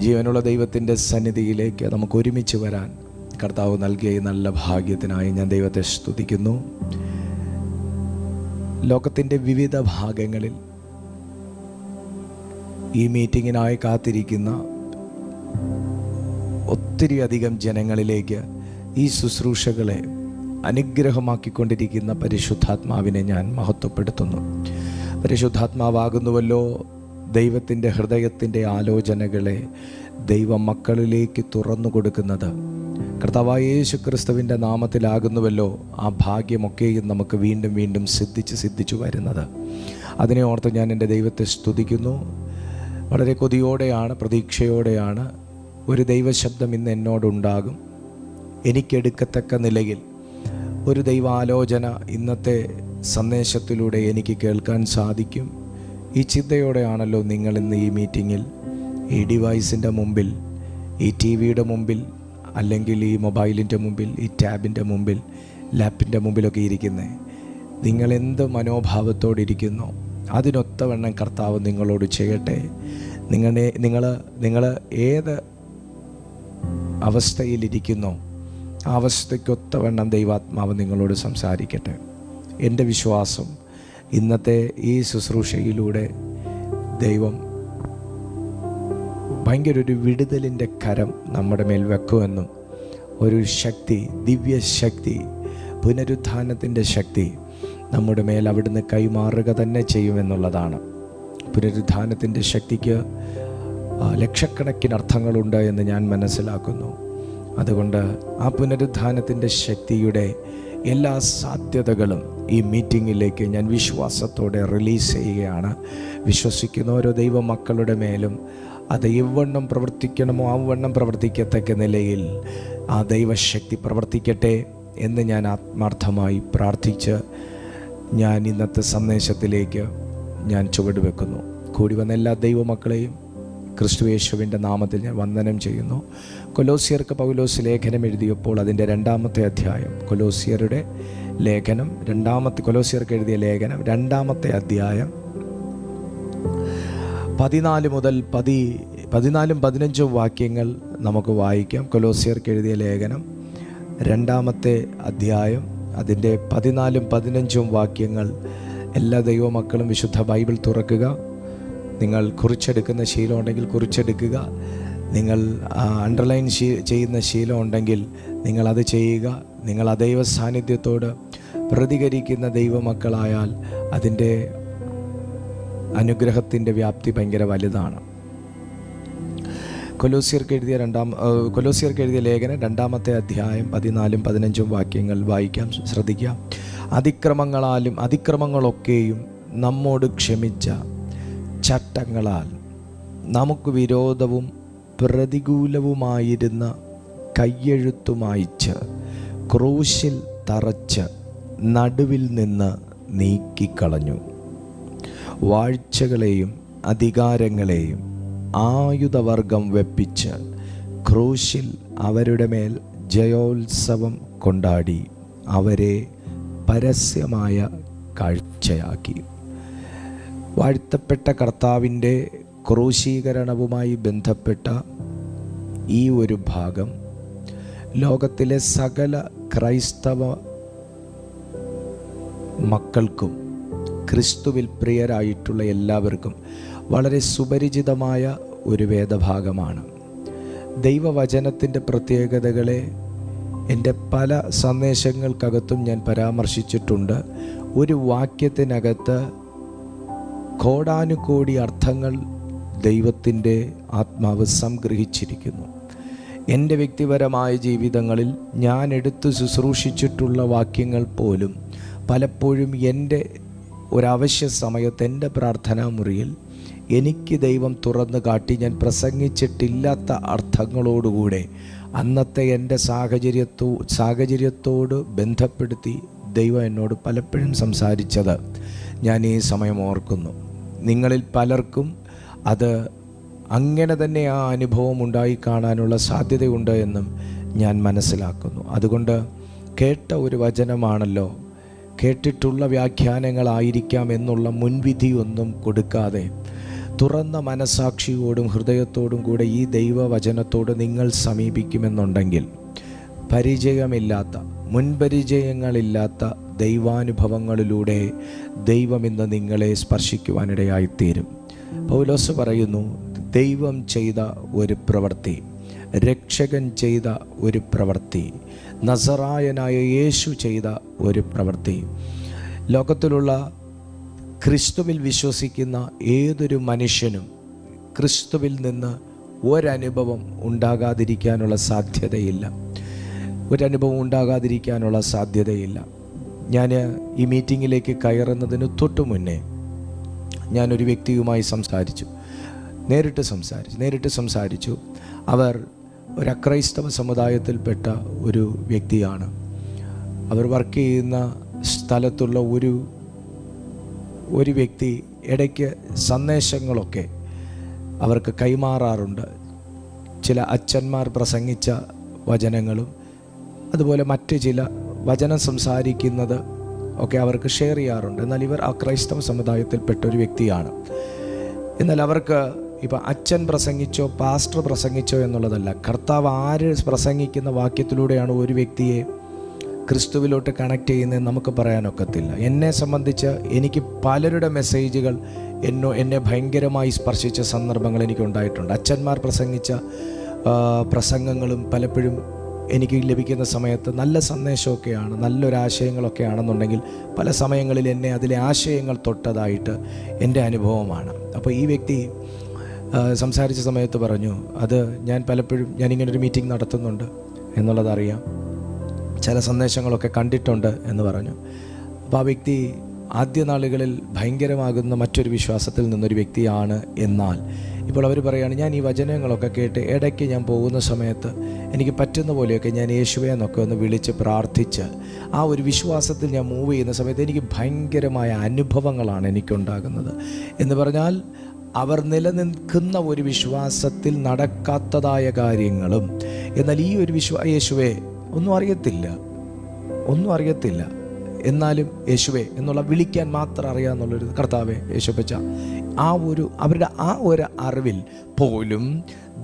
ജീവനുള്ള ദൈവത്തിൻ്റെ സന്നിധിയിലേക്ക് നമുക്ക് ഒരുമിച്ച് വരാൻ കർത്താവ് നൽകിയ ഈ നല്ല ഭാഗ്യത്തിനായി ഞാൻ ദൈവത്തെ സ്തുതിക്കുന്നു. ലോകത്തിൻ്റെ വിവിധ ഭാഗങ്ങളിൽ ഈ മീറ്റിങ്ങിനായി കാത്തിരിക്കുന്ന ഒത്തിരി അധികം ജനങ്ങളിലേക്ക് ഈ ശുശ്രൂഷകളെ അനുഗ്രഹമാക്കിക്കൊണ്ടിരിക്കുന്ന പരിശുദ്ധാത്മാവിനെ ഞാൻ മഹത്വപ്പെടുത്തുന്നു. പരിശുദ്ധാത്മാവാകുന്നുവല്ലോ ദൈവത്തിൻ്റെ ഹൃദയത്തിൻ്റെ ആലോചനകളെ ദൈവമക്കളിലേക്ക് തുറന്നു കൊടുക്കുന്നത്. കർത്താവായ യേശു ക്രിസ്തുവിൻ്റെ നാമത്തിലാകുന്നുവല്ലോ ആ ഭാഗ്യമൊക്കെയും നമുക്ക് വീണ്ടും വീണ്ടും സിദ്ധിച്ചു വരുന്നത്. അതിനെ ഓർത്ത് ഞാൻ എൻ്റെ ദൈവത്തെ സ്തുതിക്കുന്നു. വളരെ കൊതിയോടെയാണ്, പ്രതീക്ഷയോടെയാണ് ഒരു ദൈവശബ്ദം ഇന്ന് എന്നോടുണ്ടാകും. എനിക്കെടുക്കത്തക്ക നിലയിൽ ഒരു ദൈവാലോചന ഇന്നത്തെ സന്ദേശത്തിലൂടെ എനിക്ക് കേൾക്കാൻ സാധിക്കും. ഈ ചിന്തയോടെയാണല്ലോ നിങ്ങൾ ഇന്ന് ഈ മീറ്റിങ്ങിൽ ഈ ഡിവൈസിൻ്റെ മുമ്പിൽ, ഈ ടി വിയുടെ മുമ്പിൽ, അല്ലെങ്കിൽ ഈ മൊബൈലിൻ്റെ മുമ്പിൽ, ഈ ടാബിൻ്റെ മുമ്പിൽ, ലാപ്പിൻ്റെ മുമ്പിലൊക്കെ ഇരിക്കുന്നത്. നിങ്ങളെന്ത് മനോഭാവത്തോടിരിക്കുന്നോ അതിനൊത്തവണ്ണം കർത്താവ് നിങ്ങളോട് ചെയ്യട്ടെ. നിങ്ങൾ ഏത് അവസ്ഥയിലിരിക്കുന്നോ ആ അവസ്ഥയ്ക്കൊത്തവണ്ണം ദൈവാത്മാവ് നിങ്ങളോട് സംസാരിക്കട്ടെ. എൻ്റെ വിശ്വാസം ഇന്നത്തെ ഈ ശുശ്രൂഷയിലൂടെ ദൈവം ഭയങ്കര ഒരു വിടുതലിൻ്റെ കരം നമ്മുടെ മേൽ വെക്കുമെന്നും ഒരു ശക്തി, ദിവ്യശക്തി, പുനരുത്ഥാനത്തിൻ്റെ ശക്തി നമ്മുടെ മേൽ അവിടുന്ന് കൈമാറുക തന്നെ ചെയ്യുമെന്നുള്ളതാണ്. പുനരുത്ഥാനത്തിൻ്റെ ശക്തിക്ക് ലക്ഷക്കണക്കിന് അർത്ഥങ്ങളുണ്ട് എന്ന് ഞാൻ മനസ്സിലാക്കുന്നു. അതുകൊണ്ട് ആ പുനരുത്ഥാനത്തിൻ്റെ ശക്തിയുടെ എല്ലാ സാധ്യതകളും ഈ മീറ്റിങ്ങിലേക്ക് ഞാൻ വിശ്വാസത്തോടെ റിലീസ് ചെയ്യുകയാണ്. വിശ്വസിക്കുന്ന ഓരോ ദൈവമക്കളുടെ മേലും അത് എവണ്ണം പ്രവർത്തിക്കണമോ അവണ്ണം പ്രവർത്തിക്കത്തക്ക നിലയിൽ ആ ദൈവശക്തി പ്രവർത്തിക്കട്ടെ എന്ന് ഞാൻ ആത്മാർത്ഥമായി പ്രാർത്ഥിച്ച് ഞാൻ ഇന്നത്തെ സന്ദേശത്തിലേക്ക് ഞാൻ ചുവടുവെക്കുന്നു. കൂടി വന്ന എല്ലാ ദൈവമക്കളെയും ക്രിസ്തുയേശുവിൻ്റെ നാമത്തിൽ ഞാൻ വന്ദനം ചെയ്യുന്നു. കൊലോസ്യർക്ക് പൗലോസ് ലേഖനം എഴുതിയപ്പോൾ അതിൻ്റെ 2-ാമത്തെ അധ്യായം, കൊലോസ്യരുടെ ലേഖനം, കൊലോസ്യർക്ക് എഴുതിയ ലേഖനം 2-ാമത്തെ അധ്യായം 14 മുതൽ 14-15 വാക്യങ്ങൾ നമുക്ക് വായിക്കാം. കൊലോസ്യർക്ക് എഴുതിയ ലേഖനം 2-ാമത്തെ അധ്യായം അതിൻ്റെ 14-15 വാക്യങ്ങൾ. എല്ലാ ദൈവമക്കളും വിശുദ്ധ ബൈബിൾ തുറക്കുക. നിങ്ങൾ കുറിച്ചെടുക്കുന്ന ശീലം ഉണ്ടെങ്കിൽ കുറിച്ചെടുക്കുക. നിങ്ങൾ അണ്ടർലൈൻ ചെയ്യുന്ന ശീലം ഉണ്ടെങ്കിൽ നിങ്ങളത് ചെയ്യുക. നിങ്ങൾ ആ ദൈവ സാന്നിധ്യത്തോട് പ്രതികരിക്കുന്ന ദൈവമക്കളായാൽ അതിൻ്റെ അനുഗ്രഹത്തിൻ്റെ വ്യാപ്തി ഭയങ്കര വലുതാണ്. കൊലോസ്യർക്ക് എഴുതിയ ലേഖനം 2-ാമത്തെ അധ്യായം 14-15 വാക്യങ്ങൾ വായിക്കാം, ശ്രദ്ധിക്കാം. അതിക്രമങ്ങളൊക്കെയും നമ്മോട് ക്ഷമിച്ച ചട്ടങ്ങളാൽ നമുക്ക് വിരോധവും പ്രതികൂലവുമായിരുന്ന കയ്യെഴുത്തു മായിച്ച് ക്രൂശിൽ തറച്ച് നടുവിൽ നിന്ന് നീക്കിക്കളഞ്ഞു. വാഴ്ചകളെയും അധികാരങ്ങളെയും ആയുധവർഗം വെപ്പിച്ച് ക്രൂശിൽ അവരുടെ മേൽ ജയോത്സവം കൊണ്ടാടി അവരെ പരസ്യമായ കാഴ്ചയാക്കി. വാഴ്ത്തപ്പെട്ട കർത്താവിൻ്റെ ക്രൂശീകരണവുമായി ബന്ധപ്പെട്ട ഈ ഒരു ഭാഗം ലോകത്തിലെ സകല ക്രൈസ്തവ മക്കൾക്കും ക്രിസ്തുവിൽ പ്രിയരായിട്ടുള്ള എല്ലാവർക്കും വളരെ സുപരിചിതമായ ഒരു വേദഭാഗമാണ്. ദൈവവചനത്തിൻ്റെ പ്രത്യേകതകളെ എൻ്റെ പല സന്ദേശങ്ങൾക്കകത്തും ഞാൻ പരാമർശിച്ചിട്ടുണ്ട്. ഒരു വാക്യത്തിനകത്ത് കോടാനുകോടി അർത്ഥങ്ങൾ ദൈവത്തിൻ്റെ ആത്മാവ് സംഗ്രഹിച്ചിരിക്കുന്നു. എൻ്റെ വ്യക്തിപരമായ ജീവിതങ്ങളിൽ ഞാൻ എടുത്ത് ശുശ്രൂഷിച്ചിട്ടുള്ള വാക്യങ്ങൾ പോലും പലപ്പോഴും എൻ്റെ ഒരവശ്യ സമയത്ത് എൻ്റെ പ്രാർത്ഥനാ മുറിയിൽ എനിക്ക് ദൈവം തുറന്നു കാട്ടി ഞാൻ പ്രസംഗിച്ചിട്ടില്ലാത്ത അർത്ഥങ്ങളോടുകൂടെ അന്നത്തെ എൻ്റെ സാഹചര്യത്തോട് ബന്ധപ്പെടുത്തി ദൈവം എന്നോട് പലപ്പോഴും സംസാരിച്ചത് ഞാൻ ഈ സമയം ഓർക്കുന്നു. നിങ്ങളിൽ പലർക്കും അത് അങ്ങനെ തന്നെ ആ അനുഭവം ഉണ്ടായി കാണാനുള്ള സാധ്യതയുണ്ട് എന്നും ഞാൻ മനസ്സിലാക്കുന്നു. അതുകൊണ്ട് കേട്ട ഒരു വചനമാണല്ലോ, കേട്ടിട്ടുള്ള വ്യാഖ്യാനങ്ങളായിരിക്കാം എന്നുള്ള മുൻവിധിയൊന്നും കൊടുക്കാതെ തുറന്ന മനസാക്ഷിയോടും ഹൃദയത്തോടും കൂടെ ഈ ദൈവവചനത്തോട് നിങ്ങൾ സമീപിക്കുമെന്നുണ്ടെങ്കിൽ പരിചയമില്ലാത്ത, മുൻപരിചയങ്ങളില്ലാത്ത ദൈവാനുഭവങ്ങളിലൂടെ ദൈവം ഇന്ന് നിങ്ങളെ സ്പർശിക്കുവാനിടയായിത്തീരും. പൗലോസ് പറയുന്നു, ദൈവം ചെയ്ത ഒരു പ്രവൃത്തി, രക്ഷകൻ ചെയ്ത ഒരു പ്രവൃത്തി, നസറായനായ യേശു ചെയ്ത ഒരു പ്രവൃത്തി, ലോകത്തിലുള്ള ക്രിസ്തുവിൽ വിശ്വസിക്കുന്ന ഏതൊരു മനുഷ്യനും ക്രിസ്തുവിൽ നിന്ന് ഒരനുഭവം ഉണ്ടാകാതിരിക്കാനുള്ള സാധ്യതയില്ല. ഒരനുഭവം ഉണ്ടാകാതിരിക്കാനുള്ള സാധ്യതയില്ല. ഞാൻ ഈ മീറ്റിങ്ങിലേക്ക് കയറുന്നതിന് തൊട്ടു മുന്നേ ഞാനൊരു വ്യക്തിയുമായി നേരിട്ട് സംസാരിച്ചു. അവർ ഒരു അക്രൈസ്തവ സമുദായത്തിൽപ്പെട്ട ഒരു വ്യക്തിയാണ്. അവർ വർക്ക് ചെയ്യുന്ന സ്ഥലത്തുള്ള ഒരു വ്യക്തി ഇടയ്ക്ക് സന്ദേശങ്ങളൊക്കെ അവർക്ക് കൈമാറാറുണ്ട്. ചില അച്ഛന്മാർ പ്രസംഗിച്ച വചനങ്ങളും അതുപോലെ മറ്റ് ചില വചനം സംസാരിക്കുന്നത് ഒക്കെ അവർക്ക് ഷെയർ ചെയ്യാറുണ്ട്. എന്നാൽ ഇവർ അക്രൈസ്തവ സമുദായത്തിൽപ്പെട്ട ഒരു വ്യക്തിയാണ്. എന്നാൽ അവർക്ക് ഇപ്പം അച്ഛൻ പ്രസംഗിച്ചോ പാസ്റ്റർ പ്രസംഗിച്ചോ എന്നുള്ളതല്ല, കർത്താവ് ആര് പ്രസംഗിക്കുന്ന വാക്യത്തിലൂടെയാണ് ഒരു വ്യക്തിയെ ക്രിസ്തുവിലോട്ട് കണക്ട് ചെയ്യുന്നത് നമുക്ക് പറയാനൊക്കത്തില്ല. എന്നെ സംബന്ധിച്ച് എനിക്ക് പലരുടെ മെസ്സേജുകൾ എന്നെ ഭയങ്കരമായി സ്പർശിച്ച സന്ദർഭങ്ങൾ എനിക്കുണ്ടായിട്ടുണ്ട്. അച്ഛന്മാർ പ്രസംഗിച്ച പ്രസംഗങ്ങളും പലപ്പോഴും എനിക്ക് ലഭിക്കുന്ന സമയത്ത് നല്ല സന്ദേശമൊക്കെയാണ്, നല്ലൊരാശയങ്ങളൊക്കെ ആണെന്നുണ്ടെങ്കിൽ പല സമയങ്ങളിൽ എന്നെ അതിലെ ആശയങ്ങൾ തൊട്ടതായിട്ട് എൻ്റെ അനുഭവമാണ്. അപ്പോൾ ഈ വ്യക്തി സംസാരിച്ച സമയത്ത് പറഞ്ഞു, അത് ഞാനിങ്ങനൊരു മീറ്റിംഗ് നടത്തുന്നുണ്ട് എന്നുള്ളതറിയാം, ചില സന്ദേശങ്ങളൊക്കെ കണ്ടിട്ടുണ്ട് എന്ന് പറഞ്ഞു. അപ്പോൾ ആ വ്യക്തി ആദ്യ നാളുകളിൽ ഭയങ്കരമാകുന്ന മറ്റൊരു വിശ്വാസത്തിൽ നിന്നൊരു വ്യക്തിയാണ്. എന്നാൽ ഇപ്പോൾ അവർ പറയുകയാണ്, ഞാൻ ഈ വചനങ്ങളൊക്കെ കേട്ട് ഇടയ്ക്ക് ഞാൻ പോകുന്ന സമയത്ത് എനിക്ക് പറ്റുന്ന പോലെയൊക്കെ ഞാൻ യേശുവെ എന്നൊക്കെ ഒന്ന് വിളിച്ച് പ്രാർത്ഥിച്ച് ആ ഒരു വിശ്വാസത്തിൽ ഞാൻ മൂവ് ചെയ്യുന്ന സമയത്ത് എനിക്ക് ഭയങ്കരമായ അനുഭവങ്ങളാണ് എനിക്കുണ്ടാകുന്നത്. എന്ന് പറഞ്ഞാൽ അവർ നിലനിൽക്കുന്ന ഒരു വിശ്വാസത്തിൽ നടക്കാത്തതായ കാര്യങ്ങളും, എന്നാൽ ഈ ഒരു യേശുവെ ഒന്നും അറിയത്തില്ല എന്നാലും യേശുവേ എന്നുള്ള വിളിക്കാൻ മാത്രം അറിയാമെന്നുള്ളൊരു കർത്താവെ യേശുപ്പച്ച അവരുടെ ആ ഒരു അറിവിൽ പോലും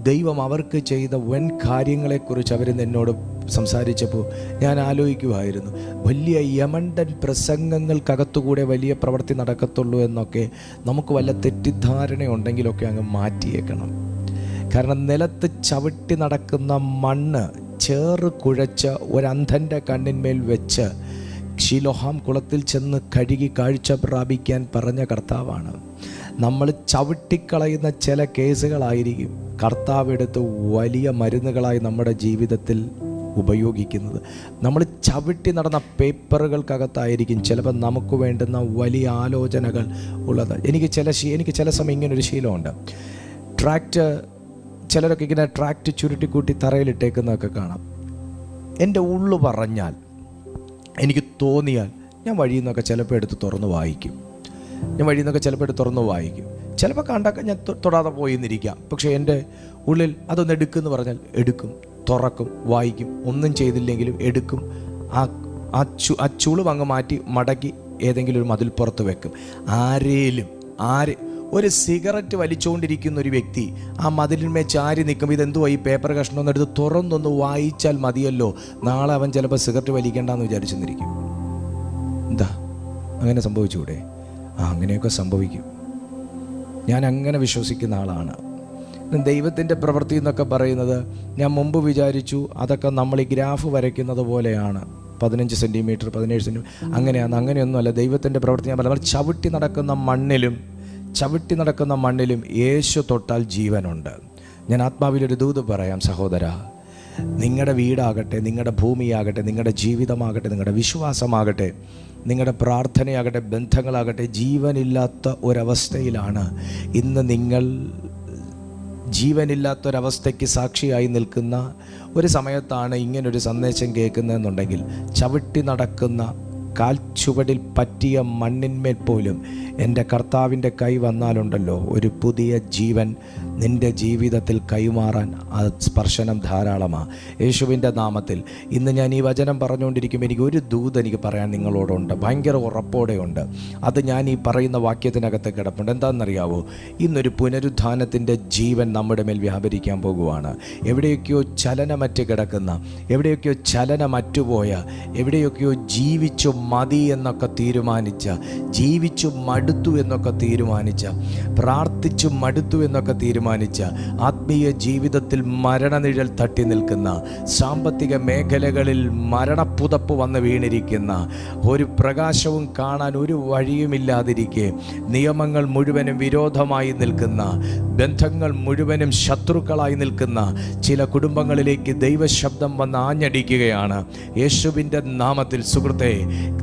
ദൈവം അവർക്ക് ചെയ്ത വൻ കാര്യങ്ങളെക്കുറിച്ച് അവർ എന്നോട് സംസാരിച്ചപ്പോൾ ഞാൻ ആലോചിക്കുമായിരുന്നു, വലിയ യമണ്ടൻ പ്രസംഗങ്ങൾക്കകത്തുകൂടെ വലിയ പ്രവൃത്തി നടക്കത്തുള്ളൂ എന്നൊക്കെ നമുക്ക് വല്ല തെറ്റിദ്ധാരണയുണ്ടെങ്കിലൊക്കെ അങ്ങ് മാറ്റിയേക്കണം. കാരണം നിലത്ത് ചവിട്ടി നടക്കുന്ന മണ്ണ് ചേറ് കുഴച്ച് ഒരന്ധൻ്റെ കണ്ണിന്മേൽ വെച്ച് ഷീലോഹാം കുളത്തിൽ ചെന്ന് കഴുകി കാഴ്ച പ്രാപിക്കാൻ പറഞ്ഞ കർത്താവാണ്. നമ്മൾ ചവിട്ടിക്കളയുന്ന ചില കേസുകളായിരിക്കും കർത്താവെടുത്ത് വലിയ മരുന്നുകളായി നമ്മുടെ ജീവിതത്തിൽ ഉപയോഗിക്കുന്നത്. നമ്മൾ ചവിട്ടി നടന്ന പേപ്പറുകൾക്കകത്തായിരിക്കും ചിലപ്പോൾ നമുക്ക് വേണ്ടുന്ന വലിയ ആലോചനകൾ ഉള്ളത്. എനിക്ക് ചില സമയം ഇങ്ങനൊരു ശീലമുണ്ട്. ചിലരൊക്കെ ഇങ്ങനെ ട്രാക്റ്റ് ചുരുട്ടിക്കൂട്ടി തറയിലിട്ടേക്കുന്നതൊക്കെ കാണാം. എൻ്റെ ഉള്ളു പറഞ്ഞാൽ, എനിക്ക് തോന്നിയാൽ ഞാൻ വഴിയിൽ നിന്നൊക്കെ ചിലപ്പോൾ എടുത്ത് തുറന്ന് വായിക്കും. ചിലപ്പോൾ കണ്ടൊക്കെ ഞാൻ തൊടാതെ പോയിന്നിരിക്കാം. പക്ഷേ എൻ്റെ ഉള്ളിൽ അതൊന്ന് എടുക്കുമെന്ന് പറഞ്ഞാൽ എടുക്കും, തുറക്കും, വായിക്കും. ഒന്നും ചെയ്തില്ലെങ്കിലും എടുക്കും. ആ ചുളിവ് അങ്ങ് മാറ്റി മടക്കി ഏതെങ്കിലും ഒരു മതിൽപ്പുറത്ത് വെക്കും. ഒരു സിഗരറ്റ് വലിച്ചുകൊണ്ടിരിക്കുന്ന ഒരു വ്യക്തി ആ മതിലിന്മേൽ ചാരി നിൽക്കുമ്പോൾ ഇതെന്തുവാ ഈ പേപ്പർ കഷ്ണമെന്ന് എടുത്ത് തുറന്നൊന്ന് വായിച്ചാൽ മതിയല്ലോ, നാളെ അവൻ ചിലപ്പോൾ സിഗരറ്റ് വലിക്കേണ്ടെന്ന് വിചാരിച്ചെന്നിരിക്കും. എന്താ അങ്ങനെ സംഭവിച്ചുകൂടെ? അങ്ങനെയൊക്കെ സംഭവിക്കും. ഞാൻ അങ്ങനെ വിശ്വസിക്കുന്ന ആളാണ്. ദൈവത്തിൻ്റെ പ്രവൃത്തി എന്നൊക്കെ പറയുന്നത് ഞാൻ മുമ്പ് വിചാരിച്ചു അതൊക്കെ നമ്മൾ ഈ ഗ്രാഫ് വരയ്ക്കുന്നത് പോലെയാണ്, 15 സെൻറ്റിമീറ്റർ 17 സെൻറ്റിമീറ്റർ അങ്ങനെയൊന്നുമല്ല. ദൈവത്തിൻ്റെ പ്രവൃത്തി ഞാൻ പറഞ്ഞാൽ ചവിട്ടി നടക്കുന്ന മണ്ണിലും യേശു തൊട്ടാൽ ജീവനുണ്ട്. ഞാൻ ആത്മാവിലൊരു ദൂത് പറയാം സഹോദര, നിങ്ങളുടെ വീടാകട്ടെ, നിങ്ങളുടെ ഭൂമിയാകട്ടെ, നിങ്ങളുടെ ജീവിതമാകട്ടെ, നിങ്ങളുടെ വിശ്വാസമാകട്ടെ, നിങ്ങളുടെ പ്രാർത്ഥനയാകട്ടെ, ബന്ധങ്ങളാകട്ടെ, ജീവനില്ലാത്ത ഒരവസ്ഥയിലാണ് ഇന്ന് നിങ്ങൾ. ജീവനില്ലാത്തൊരവസ്ഥയ്ക്ക് സാക്ഷിയായി നിൽക്കുന്ന ഒരു സമയത്താണ് ഇങ്ങനൊരു സന്ദേശം കേൾക്കുന്നതെന്നുണ്ടെങ്കിൽ, ചവിട്ടി നടക്കുന്ന കാൽച്ചുവടിൽ പറ്റിയ മണ്ണിന്മേൽ പോലും എൻ്റെ കർത്താവിൻ്റെ കൈ വന്നാലുണ്ടല്ലോ, ഒരു പുതിയ ജീവൻ നിൻ്റെ ജീവിതത്തിൽ കൈമാറാൻ ആ സ്പർശനം ധാരാളമാണ്. യേശുവിൻ്റെ നാമത്തിൽ ഇന്ന് ഞാൻ ഈ വചനം പറഞ്ഞുകൊണ്ടിരിക്കുമ്പോൾ എനിക്ക് ഒരു ദൂത് എനിക്ക് പറയാൻ നിങ്ങളോടുണ്ട്, ഭയങ്കര ഉറപ്പോടെയുണ്ട്. അത് ഞാൻ ഈ പറയുന്ന വാക്യത്തിനകത്ത് കിടപ്പുണ്ട്. എന്താണെന്നറിയാവോ? ഇന്നൊരു പുനരുത്ഥാനത്തിൻ്റെ ജീവൻ നമ്മുടെ മേൽ വ്യാപരിക്കാൻ പോകുവാണ്. എവിടെയൊക്കെയോ ചലനമറ്റ് കിടക്കുന്ന, എവിടെയൊക്കെയോ ചലനമറ്റുപോയ, എവിടെയൊക്കെയോ ജീവിച്ചു മതി എന്നൊക്കെ തീരുമാനിച്ച, ജീവിച്ചു മടുത്തു എന്നൊക്കെ തീരുമാനിച്ച, പ്രാർത്ഥിച്ചു മടുത്തു എന്നൊക്കെ തീരുമാനിച്ച, ആത്മീയ ജീവിതത്തിൽ മരണനിഴൽ തട്ടി നിൽക്കുന്ന, സാമ്പത്തിക മേഖലകളിൽ മരണപ്പുതപ്പ് വന്ന് വീണിരിക്കുന്ന, ഒരു പ്രകാശവും കാണാൻ ഒരു വഴിയുമില്ലാതിരിക്കെ നിയമങ്ങൾ മുഴുവനും വിരോധമായി നിൽക്കുന്ന, ബന്ധങ്ങൾ മുഴുവനും ശത്രുക്കളായി നിൽക്കുന്ന ചില കുടുംബങ്ങളിലേക്ക് ദൈവശബ്ദം വന്ന് ആഞ്ഞടിക്കുകയാണ്. യേശുവിൻ്റെ നാമത്തിൽ സുഹൃത്തെ,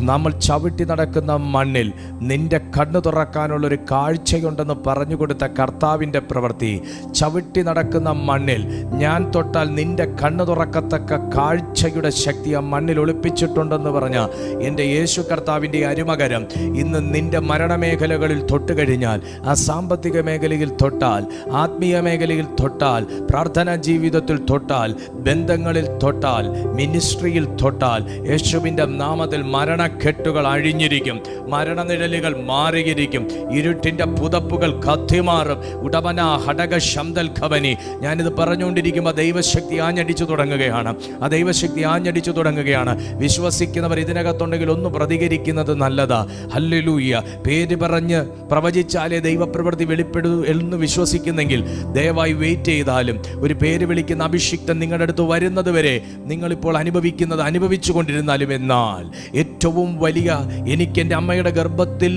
നമ്മൾ ചവിട്ടി നടക്കുന്ന മണ്ണിൽ നിന്റെ കണ്ണു തുറക്കാനുള്ളൊരു കാഴ്ചയുണ്ടെന്ന് പറഞ്ഞു കൊടുത്ത കർത്താവിൻ്റെ പ്രവൃത്തി, ചവിട്ടി നടക്കുന്ന മണ്ണിൽ ഞാൻ തൊട്ടാൽ നിന്റെ കണ്ണു തുറക്കത്തക്ക കാഴ്ചയുടെ ശക്തി ആ മണ്ണിൽ ഒളിപ്പിച്ചിട്ടുണ്ടെന്ന് പറഞ്ഞ എൻ്റെ യേശു കർത്താവിൻ്റെ അരുമകരം ഇന്ന് നിന്റെ മരണമേഖലകളിൽ തൊട്ടുകഴിഞ്ഞാൽ, ആ സാമ്പത്തിക മേഖലയിൽ തൊട്ടാൽ, ആത്മീയ മേഖലയിൽ തൊട്ടാൽ, പ്രാർത്ഥനാ ജീവിതത്തിൽ തൊട്ടാൽ, ബന്ധങ്ങളിൽ തൊട്ടാൽ, മിനിസ്ട്രിയിൽ തൊട്ടാൽ, യേശുവിൻ്റെ നാമത്തിൽ മരണക്കെട്ടുകൾ അഴിഞ്ഞിരിക്കും, മരണനിഴലുകൾ മാറിയിരിക്കും, ഇരുട്ടിൻ്റെ പുതപ്പുകൾ കത്തിമാറും. ഉടമന ഹടക ശംദൽ ഖവനി. ഞാനിത് പറഞ്ഞുകൊണ്ടിരിക്കുമ്പോൾ ദൈവശക്തി ആഞ്ഞടിച്ചു തുടങ്ങുകയാണ്. ആ ദൈവശക്തി ആഞ്ഞടിച്ചു തുടങ്ങുകയാണ്. വിശ്വസിക്കുന്നവർ ഇതിനകത്തുണ്ടെങ്കിൽ ഒന്ന് പ്രതികരിക്കുന്നത് നല്ലതാ. ഹല്ലേലൂയ. പേര് പറഞ്ഞ് പ്രവചിച്ചാലേ ദൈവപ്രവൃത്തി വെളിപ്പെടൂ എന്ന് വിശ്വസിക്കുന്നെങ്കിൽ ദയവായി വെയിറ്റ് ചെയ്താലും, ഒരു പേര് വിളിക്കുന്ന അഭിഷിക്തൻ നിങ്ങളുടെ അടുത്ത് വരുന്നത് വരെ നിങ്ങളിപ്പോൾ അനുഭവിച്ചു കൊണ്ടിരുന്നാലും, എന്നാൽ ഏറ്റവും വലിയ, എനിക്ക് എൻ്റെ അമ്മയുടെ ഗർഭത്തിൽ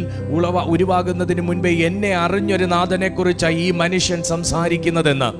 ഉരുവാകുന്നതിന് മുൻപേ എന്നെ അറിഞ്ഞൊരു നാഥനെക്കുറിച്ചാണ് ഈ മനുഷ്യൻ സംസാരിക്കുന്നതെന്ന്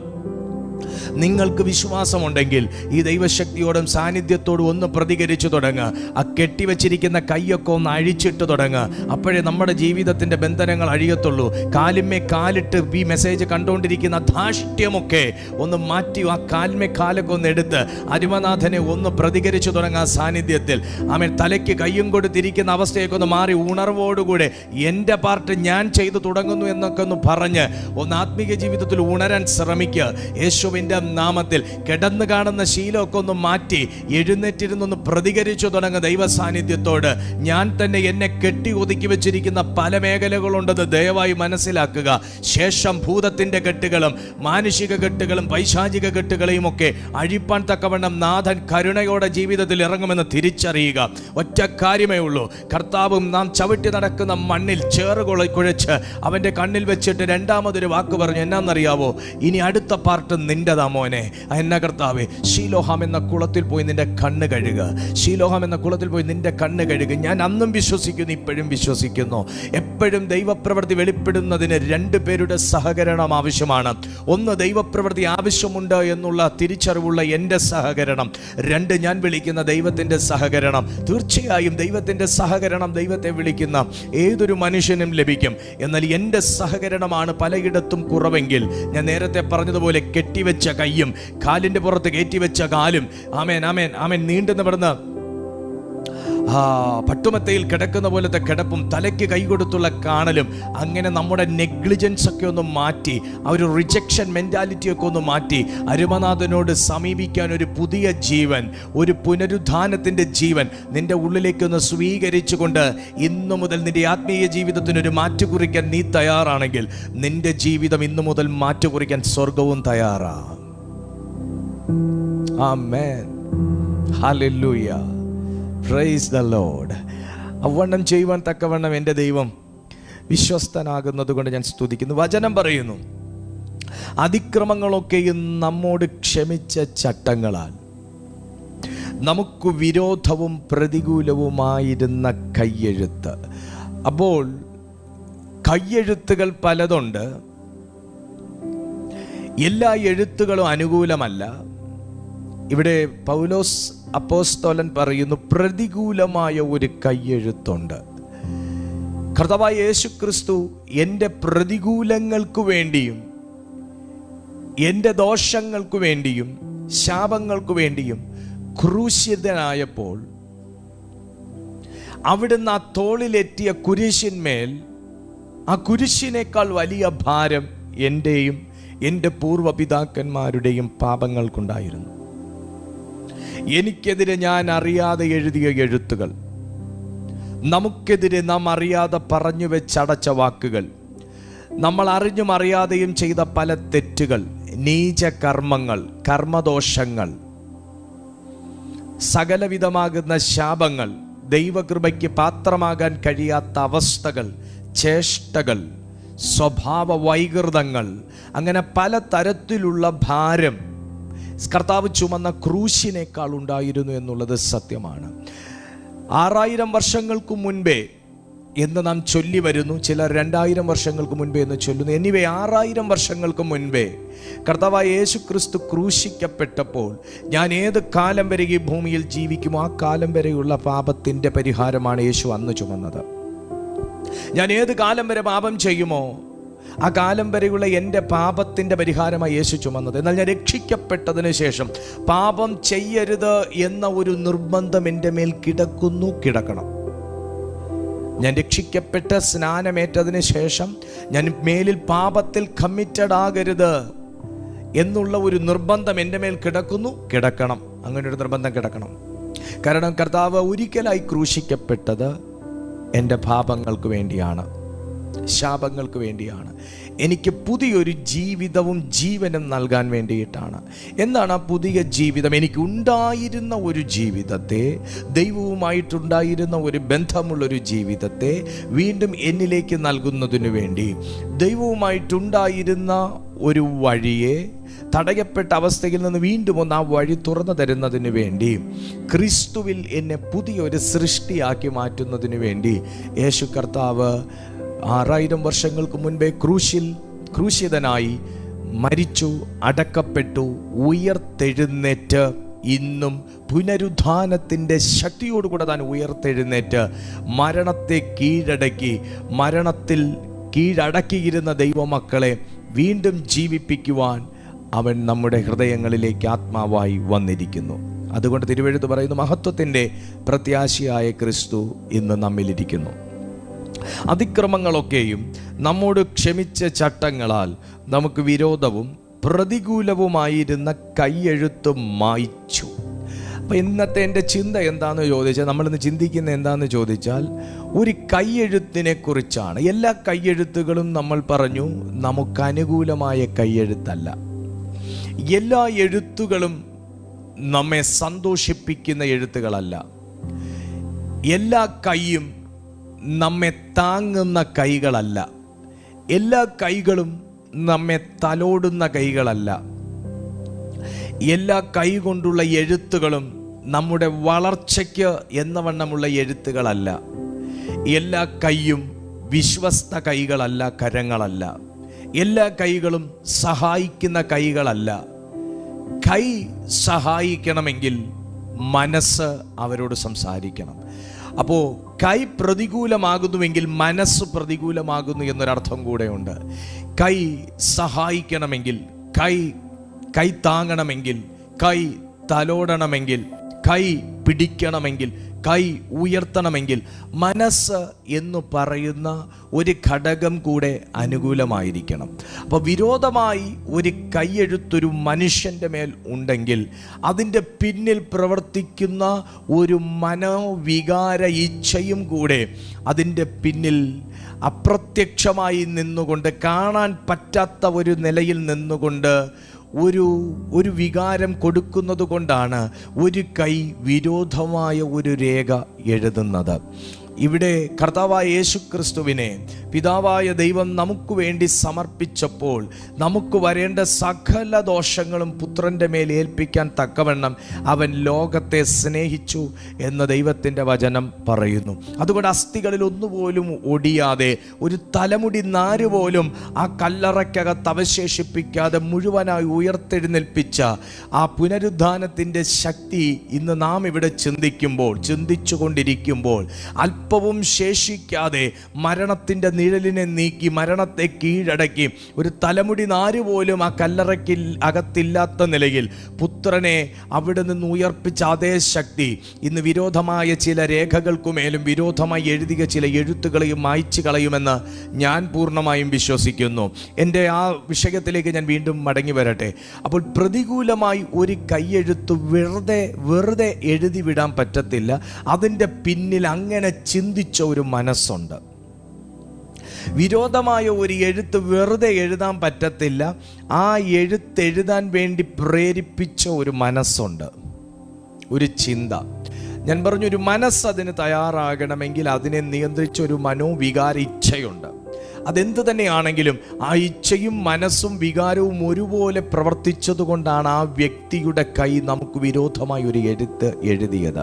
നിങ്ങൾക്ക് വിശ്വാസമുണ്ടെങ്കിൽ ഈ ദൈവശക്തിയോടും സാന്നിധ്യത്തോടും ഒന്ന് പ്രതികരിച്ചു തുടങ്ങുക. ആ കെട്ടിവെച്ചിരിക്കുന്ന കൈയൊക്കെ ഒന്ന് അഴിച്ചിട്ട് തുടങ്ങുക. അപ്പോഴേ നമ്മുടെ ജീവിതത്തിൻ്റെ ബന്ധനങ്ങൾ അഴിയത്തുള്ളൂ. കാലിന്മേ കാലിട്ട് ഈ മെസ്സേജ് കണ്ടുകൊണ്ടിരിക്കുന്ന ധാഷ്ട്യമൊക്കെ ഒന്ന് മാറ്റി, ആ കാലിന്മേ കാലൊക്കെ ഒന്ന് എടുത്ത് അരുമനാഥനെ ഒന്ന് പ്രതികരിച്ചു തുടങ്ങുക. സാന്നിധ്യത്തിൽ ആമേൻ. തലയ്ക്ക് കയ്യും കൊടുത്തിരിക്കുന്ന അവസ്ഥയൊക്കെ ഒന്ന് മാറി ഉണർവോടുകൂടെ എൻ്റെ പാർട്ട് ഞാൻ ചെയ്തു തുടങ്ങുന്നു എന്നൊക്കെ ഒന്ന് പറഞ്ഞ് ഒന്ന് ആത്മീയ ജീവിതത്തിൽ ഉണരാൻ ശ്രമിക്കുക. യേശുവിൻ്റെ നാമത്തിൽ കിടന്നു കാണുന്ന ശീലമൊക്കെ ഒന്ന് മാറ്റി എഴുന്നേറ്റിരുന്നൊന്ന് പ്രതികരിച്ചു തുടങ്ങുക ദൈവ സാന്നിധ്യത്തോട്. ഞാൻ തന്നെ എന്നെ കെട്ടി ഒതുക്കി വെച്ചിരിക്കുന്ന പല മേഖലകളുണ്ടെന്ന് ദയവായി മനസ്സിലാക്കുക. ശേഷം ഭൂതത്തിൻ്റെ കെട്ടുകളും മാനുഷിക കെട്ടുകളും പൈശാചിക കെട്ടുകളെയും ഒക്കെ അഴിപ്പാൻ തക്കവണ്ണം നാഥൻ കരുണയോടെ ജീവിതത്തിൽ ഇറങ്ങുമെന്ന് തിരിച്ചറിയുക. ഒറ്റ കാര്യമേ ഉള്ളൂ. കർത്താവും നാം ചവിട്ടി നടക്കുന്ന മണ്ണിൽ കുഴച്ച് അവൻ്റെ കണ്ണിൽ വെച്ചിട്ട് രണ്ടാമതൊരു വാക്ക് പറഞ്ഞു. എന്നാന്നറിയാവോ? ഇനി അടുത്ത പാർട്ട് നിന്റെതാ മോനെ. എന്നാ കർത്താവേ? ശീലോഹാം എന്ന കുളത്തിൽ പോയി നിന്റെ കണ്ണ് കഴുകുക. ശീലോഹാം എന്ന കുളത്തിൽ പോയി നിന്റെ കണ്ണ് കഴുകുക. ഞാൻ അന്നും വിശ്വസിക്കുന്നു, ഇപ്പോഴും വിശ്വസിക്കുന്നു. എപ്പോഴും ദൈവപ്രവൃത്തി വെളിപ്പെടുന്നതിന് രണ്ട് പേരുടെ സഹകരണം ആവശ്യമാണ്. ഒന്ന്, ദൈവപ്രവൃത്തി ആവശ്യമുണ്ട് എന്നുള്ള തിരിച്ചറിവുള്ള എൻ്റെ സഹകരണം. രണ്ട്, ഞാൻ വിളിക്കുന്ന ദൈവത്തിൻ്റെ സഹകരണം. തീർച്ചയായും ദൈവത്തിൻ്റെ സഹകരണം ദൈവത്തെ വിളിക്കുന്ന ഏതൊരു മനുഷ്യനും ലഭിക്കും. എന്നാൽ എൻ്റെ സഹകരണമാണ് പലയിടത്തും കുറവെങ്കിൽ, ഞാൻ നേരത്തെ പറഞ്ഞതുപോലെ കെട്ടിവെച്ച കയ്യും കാലിൻ്റെ പുറത്ത് കയറ്റിവെച്ച കാലും, ആമേൻ ആമേൻ ആമേൻ, നീണ്ടു നിവർന്ന് പട്ടുമത്തയിൽ കിടക്കുന്ന പോലത്തെ കിടപ്പും തലയ്ക്ക് കൈ കൊടുത്തുള്ള കാണലും, അങ്ങനെ നമ്മുടെ നെഗ്ലിജൻസ് ഒക്കെ ഒന്ന് മാറ്റി, ആ ഒരു റിജക്ഷൻ മെൻറ്റാലിറ്റിയൊക്കെ ഒന്ന് മാറ്റി അരുമനാഥനോട് സമീപിക്കാൻ ഒരു പുതിയ ജീവൻ, ഒരു പുനരുദ്ധാനത്തിൻ്റെ ജീവൻ നിന്റെ ഉള്ളിലേക്കൊന്ന് സ്വീകരിച്ചുകൊണ്ട് ഇന്നു മുതൽ നിന്റെ ആത്മീയ ജീവിതത്തിനൊരു മാറ്റുകുറിക്കാൻ നീ തയ്യാറാണെങ്കിൽ നിന്റെ ജീവിതം ഇന്നു മുതൽ മാറ്റുകുറിക്കാൻ സ്വർഗവും തയ്യാറാണ്. ആമേൻ. ഹല്ലേലൂയ. Praise the lord. അവണ്ണം ചെയ്യുവാൻ തക്കവണ്ണം എൻ്റെ ദൈവം വിശ്വസ്തനാകുന്നത് കൊണ്ട് ഞാൻ സ്തുതിക്കുന്നു. വചനം പറയുന്നു, അതിക്രമങ്ങളൊക്കെയും നമ്മോട് ക്ഷമിച്ച ചട്ടങ്ങളാൽ നമുക്ക് വിരോധവും പ്രതികൂലവുമായിരുന്ന കയ്യെഴുത്ത്. അപ്പോൾ കയ്യെഴുത്തുകൾ പലതുണ്ട്. എല്ലാ എഴുത്തുകളും അനുകൂലമല്ല. ഇവിടെ പൗലോസ് അപ്പോസ്തലൻ പറയുന്നു, പ്രതികൂലമായ ഒരു കയ്യെഴുത്തുണ്ട്. കർത്താവായ യേശു ക്രിസ്തു എൻ്റെ പ്രതികൂലങ്ങൾക്ക് വേണ്ടിയും എൻ്റെ ദോഷങ്ങൾക്ക് വേണ്ടിയും ശാപങ്ങൾക്ക് വേണ്ടിയും ക്രൂശിതനായപ്പോൾ അവിടുന്ന് ആ തോളിലെത്തിയ കുരിശിന്മേൽ ആ കുരിശിനേക്കാൾ വലിയ ഭാരം എൻ്റെയും എൻ്റെ പൂർവ്വപിതാക്കന്മാരുടെയും പാപങ്ങൾക്കുണ്ടായിരുന്നു. എനിക്കെതിരെ ഞാൻ അറിയാതെ എഴുതിയ എഴുത്തുകൾ, നമുക്കെതിരെ നാം അറിയാതെ പറഞ്ഞു വെച്ചടച്ച വാക്കുകൾ, നമ്മൾ അറിഞ്ഞും അറിയാതെയും ചെയ്ത പല തെറ്റുകൾ, നീചകർമ്മങ്ങൾ, കർമ്മദോഷങ്ങൾ, സകലവിധമാകുന്ന ശാപങ്ങൾ, ദൈവകൃപയ്ക്ക് പാത്രമാകാൻ കഴിയാത്ത അവസ്ഥകൾ, ചേഷ്ടകൾ, സ്വഭാവ വൈകൃതങ്ങൾ, അങ്ങനെ പല തരത്തിലുള്ള ഭാരം കർത്താവ് ചുമന്ന ക്രൂശിനേക്കാൾ ഉണ്ടായിരുന്നു എന്നുള്ളത് സത്യമാണ്. 6000 വർഷങ്ങൾക്ക് മുൻപേ എന്ന് നാം ചൊല്ലി വരുന്നു, ചിലർ 2000 വർഷങ്ങൾക്ക് മുൻപേ എന്ന് ചൊല്ലുന്നു. എനിവേ 6000 വർഷങ്ങൾക്ക് മുൻപേ കർത്താവായ യേശു ക്രിസ്തു ക്രൂശിക്കപ്പെട്ടപ്പോൾ ഞാൻ ഏത് കാലം വരെ ഈ ഭൂമിയിൽ ജീവിക്കുമോ ആ കാലം വരെയുള്ള പാപത്തിൻ്റെ പരിഹാരമാണ് യേശു അന്ന് ചുമന്നത്. ഞാൻ ഏത് കാലം വരെ പാപം ചെയ്യുമോ ആ കാലം വരെയുള്ള എൻ്റെ പാപത്തിൻ്റെ പരിഹാരമായി യേശു ചുമന്നത്. എന്നാൽ ഞാൻ രക്ഷിക്കപ്പെട്ടതിന് ശേഷം പാപം ചെയ്യരുത് എന്ന ഒരു നിർബന്ധം എൻ്റെ മേൽ കിടക്കണം. ഞാൻ രക്ഷിക്കപ്പെട്ട് സ്നാനമേറ്റതിന് ശേഷം ഞാൻ മേലിൽ പാപത്തിൽ കമ്മിറ്റഡ് ആകരുത് എന്നുള്ള ഒരു നിർബന്ധം എൻ്റെ മേൽ കിടക്കണം. അങ്ങനെ ഒരു നിർബന്ധം കിടക്കണം. കാരണം കർത്താവ് ഒരിക്കലായി ക്രൂശിക്കപ്പെട്ടത് എൻ്റെ പാപങ്ങൾക്ക് വേണ്ടിയാണ്, ശാപങ്ങൾക്ക് വേണ്ടിയാണ്, എനിക്ക് പുതിയൊരു ജീവിതവും ജീവനും നൽകാൻ വേണ്ടിയിട്ടാണ്. എന്താണ് ആ പുതിയ ജീവിതം? എനിക്കുണ്ടായിരുന്ന ഒരു ജീവിതത്തെ, ദൈവവുമായിട്ടുണ്ടായിരുന്ന ഒരു ബന്ധമുള്ളൊരു ജീവിതത്തെ വീണ്ടും എന്നിലേക്ക് നൽകുന്നതിനു വേണ്ടി, ദൈവവുമായിട്ടുണ്ടായിരുന്ന ഒരു വഴിയെ തടയപ്പെട്ട അവസ്ഥയിൽ നിന്ന് വീണ്ടും ഒന്ന് ആ വഴി തുറന്നു തരുന്നതിന് വേണ്ടി, ക്രിസ്തുവിൽ എന്നെ പുതിയൊരു സൃഷ്ടിയാക്കി മാറ്റുന്നതിന് വേണ്ടി യേശു കർത്താവ് 6000 വർഷങ്ങൾക്ക് മുൻപേ ക്രൂശിതനായി മരിച്ചു, അടക്കപ്പെട്ടു, ഉയർത്തെഴുന്നേറ്റ് ഇന്നും പുനരുദ്ധാനത്തിൻ്റെ ശക്തിയോടുകൂടെ താൻ ഉയർത്തെഴുന്നേറ്റ് മരണത്തെ കീഴടക്കി, മരണത്തിൽ കീഴടക്കിയിരുന്ന ദൈവമക്കളെ വീണ്ടും ജീവിപ്പിക്കുവാൻ അവൻ നമ്മുടെ ഹൃദയങ്ങളിലേക്ക് ആത്മാവായി വന്നിരിക്കുന്നു. അതുകൊണ്ട് തിരുവെഴുത്ത് പറയുന്നു, മഹത്വത്തിൻ്റെ പ്രത്യാശയായ ക്രിസ്തു ഇന്ന് നമ്മിലിരിക്കുന്നു. അതിക്രമങ്ങളൊക്കെയും നമ്മോട് ക്ഷമിച്ച ചട്ടങ്ങളാൽ നമുക്ക് വിരോധവും പ്രതികൂലവുമായിരുന്ന കൈയെഴുത്ത് മായ്ച്ചു. അപ്പം ഇന്നത്തെ എൻ്റെ ചിന്ത എന്താണെന്ന് ചോദിച്ചാൽ, നമ്മളിന്ന് ചിന്തിക്കുന്ന എന്താണെന്ന് ചോദിച്ചാൽ, ഒരു കൈയെഴുത്തിനെ കുറിച്ചാണ്. എല്ലാ കൈയെഴുത്തുകളും നമ്മൾ പറഞ്ഞു നമുക്ക് അനുകൂലമായ കൈയെഴുത്തല്ല. എല്ലാ എഴുത്തുകളും നമ്മെ സന്തോഷിപ്പിക്കുന്ന എഴുത്തുകളല്ല. എല്ലാ കൈയും നമ്മെ താങ്ങുന്ന കൈകളല്ല. എല്ലാ കൈകളും നമ്മെ തലോടുന്ന കൈകളല്ല. എല്ലാ കൈ കൊണ്ടുള്ള എഴുത്തുകളും നമ്മുടെ വളർച്ചയ്ക്ക് എന്നവണ്ണമുള്ള എഴുത്തുകളല്ല. എല്ലാ കൈയും വിശ്വസ്ത കൈകളല്ല, കരങ്ങളല്ല. എല്ലാ കൈകളും സഹായിക്കുന്ന കൈകളല്ല. കൈ സഹായിക്കണമെങ്കിൽ മനസ്സ് അവരോട് സംസാരിക്കണം. അപ്പോൾ കൈ പ്രതികൂലമാകുന്നുവെങ്കിൽ മനസ്സ് പ്രതികൂലമാകുന്നു എന്നൊരർത്ഥം കൂടെയുണ്ട്. കൈ സഹായിക്കണമെങ്കിൽ, കൈ താങ്ങണമെങ്കിൽ, കൈ തലോടണമെങ്കിൽ, കൈ പിടിക്കണമെങ്കിൽ, കൈ ഉയർത്തണമെങ്കിൽ മനസ്സ് എന്ന് പറയുന്ന ഒരു ഘടകം കൂടെ അനുകൂലമായിരിക്കണം. അപ്പോൾ വിരോധമായി ഒരു കൈയെഴുത്തൊരു മനുഷ്യൻ്റെ മേൽ ഉണ്ടെങ്കിൽ അതിൻ്റെ പിന്നിൽ പ്രവർത്തിക്കുന്ന ഒരു മനോവികാര ഇച്ഛയും കൂടെ അതിൻ്റെ പിന്നിൽ അപ്രത്യക്ഷമായി നിന്നുകൊണ്ട്, കാണാൻ പറ്റാത്ത ഒരു നിലയിൽ നിന്നുകൊണ്ട് ഒരു വികാരം കൊടുക്കുന്നത് കൊണ്ടാണ് ഒരു കൈ വിരോധമായ ഒരു രേഖ എഴുതുന്നത്. ഇവിടെ കർത്താവായ യേശു ക്രിസ്തുവിനെ പിതാവായ ദൈവം നമുക്ക് വേണ്ടി സമർപ്പിച്ചപ്പോൾ നമുക്ക് വരേണ്ട സകല ദോഷങ്ങളും പുത്രൻ്റെ മേൽ ഏൽപ്പിക്കാൻ തക്കവണ്ണം അവൻ ലോകത്തെ സ്നേഹിച്ചു എന്ന് ദൈവത്തിൻ്റെ വചനം പറയുന്നു. അതുകൊണ്ട് അസ്ഥികളിൽ ഒന്നുപോലും ഒടിയാതെ, ഒരു തലമുടി നാര് പോലും ആ കല്ലറയ്ക്കകത്ത് അവശേഷിപ്പിക്കാതെ മുഴുവനായി ഉയർത്തെഴുന്നേൽപ്പിച്ച ആ പുനരുദ്ധാനത്തിൻ്റെ ശക്തി ഇന്ന് നാം ഇവിടെ ചിന്തിച്ചു കൊണ്ടിരിക്കുമ്പോൾ ഒരല്പവും ശേഷിക്കാതെ മരണത്തിൻ്റെ നിഴലിനെ നീക്കി മരണത്തെ കീഴടക്കി ഒരു തലമുടി നാര് പോലും ആ കല്ലറയ്ക്ക് അകത്തില്ലാത്ത നിലയിൽ പുത്രനെ അവിടെ നിന്ന് ഉയർപ്പിച്ച അതേ ശക്തി ഇന്ന് വിരോധമായ ചില രേഖകൾക്കുമേലും വിരോധമായി എഴുതിയ ചില എഴുത്തുകളെയും മായ്ച്ചു കളയുമെന്ന് ഞാൻ പൂർണ്ണമായും വിശ്വസിക്കുന്നു. എൻ്റെ ആ വിഷയത്തിലേക്ക് ഞാൻ വീണ്ടും മടങ്ങി വരട്ടെ. അപ്പോൾ പ്രതികൂലമായി ഒരു കൈയെഴുത്ത് വെറുതെ എഴുതി വിടാൻ പറ്റത്തില്ല. അതിൻ്റെ പിന്നിൽ അങ്ങനെ ചിന്തിച്ച ഒരു മനസ്സുണ്ട്. വിരോധമായ ഒരു എഴുത്ത് വെറുതെ എഴുതാൻ പറ്റത്തില്ല. ആ എഴുത്തെഴുതാൻ വേണ്ടി പ്രേരിപ്പിച്ച ഒരു മനസ്സുണ്ട്, ഒരു ചിന്ത. ഞാൻ പറഞ്ഞു, ഒരു മനസ്സ് അതിന് തയ്യാറാകണമെങ്കിൽ അതിനെ നിയന്ത്രിച്ച ഒരു മനോവികാര ഇച്ഛയുണ്ട്. അതെന്ത് തന്നെയാണെങ്കിലും ആ ഇച്ഛയും മനസ്സും വികാരവും ഒരുപോലെ പ്രവർത്തിച്ചതുകൊണ്ടാണ് ആ വ്യക്തിയുടെ കൈ നമുക്ക് വിരോധമായി ഒരു എഴുത്ത് എഴുതിയത്.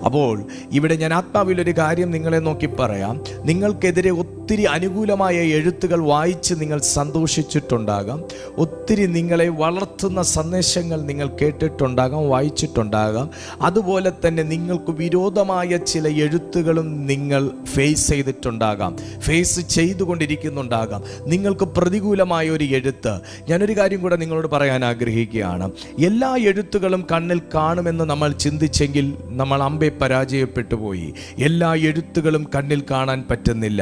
അപ്പോൾ ഇവിടെ ഞാൻ ആത്മാവിലൊരു കാര്യം നിങ്ങളെ നോക്കി പറയാം. നിങ്ങൾക്കെതിരെ ഒത്തിരി അനുകൂലമായ എഴുത്തുകൾ വായിച്ച് നിങ്ങൾ സന്തോഷിച്ചിട്ടുണ്ടാകാം. ഒത്തിരി നിങ്ങളെ വളർത്തുന്ന സന്ദേശങ്ങൾ നിങ്ങൾ കേട്ടിട്ടുണ്ടാകാം, വായിച്ചിട്ടുണ്ടാകാം. അതുപോലെ തന്നെ നിങ്ങൾക്ക് വിരോധമായ ചില എഴുത്തുകളും നിങ്ങൾ ഫേസ് ചെയ്തിട്ടുണ്ടാകാം, ഫേസ് ചെയ്തുകൊണ്ടിരിക്കുന്നുണ്ടാകാം. നിങ്ങൾക്ക് പ്രതികൂലമായ ഒരു എഴുത്ത്. ഞാനൊരു കാര്യം കൂടെ നിങ്ങളോട് പറയാൻ ആഗ്രഹിക്കുകയാണ്. എല്ലാ എഴുത്തുകളും കണ്ണിൽ കാണുമെന്ന് നമ്മൾ ചിന്തിച്ചെങ്കിൽ നമ്മൾ അമ്പെ പരാജയപ്പെട്ടു പോയി. എല്ലാ എഴുത്തുകളും കണ്ണിൽ കാണാൻ പറ്റുന്നില്ല.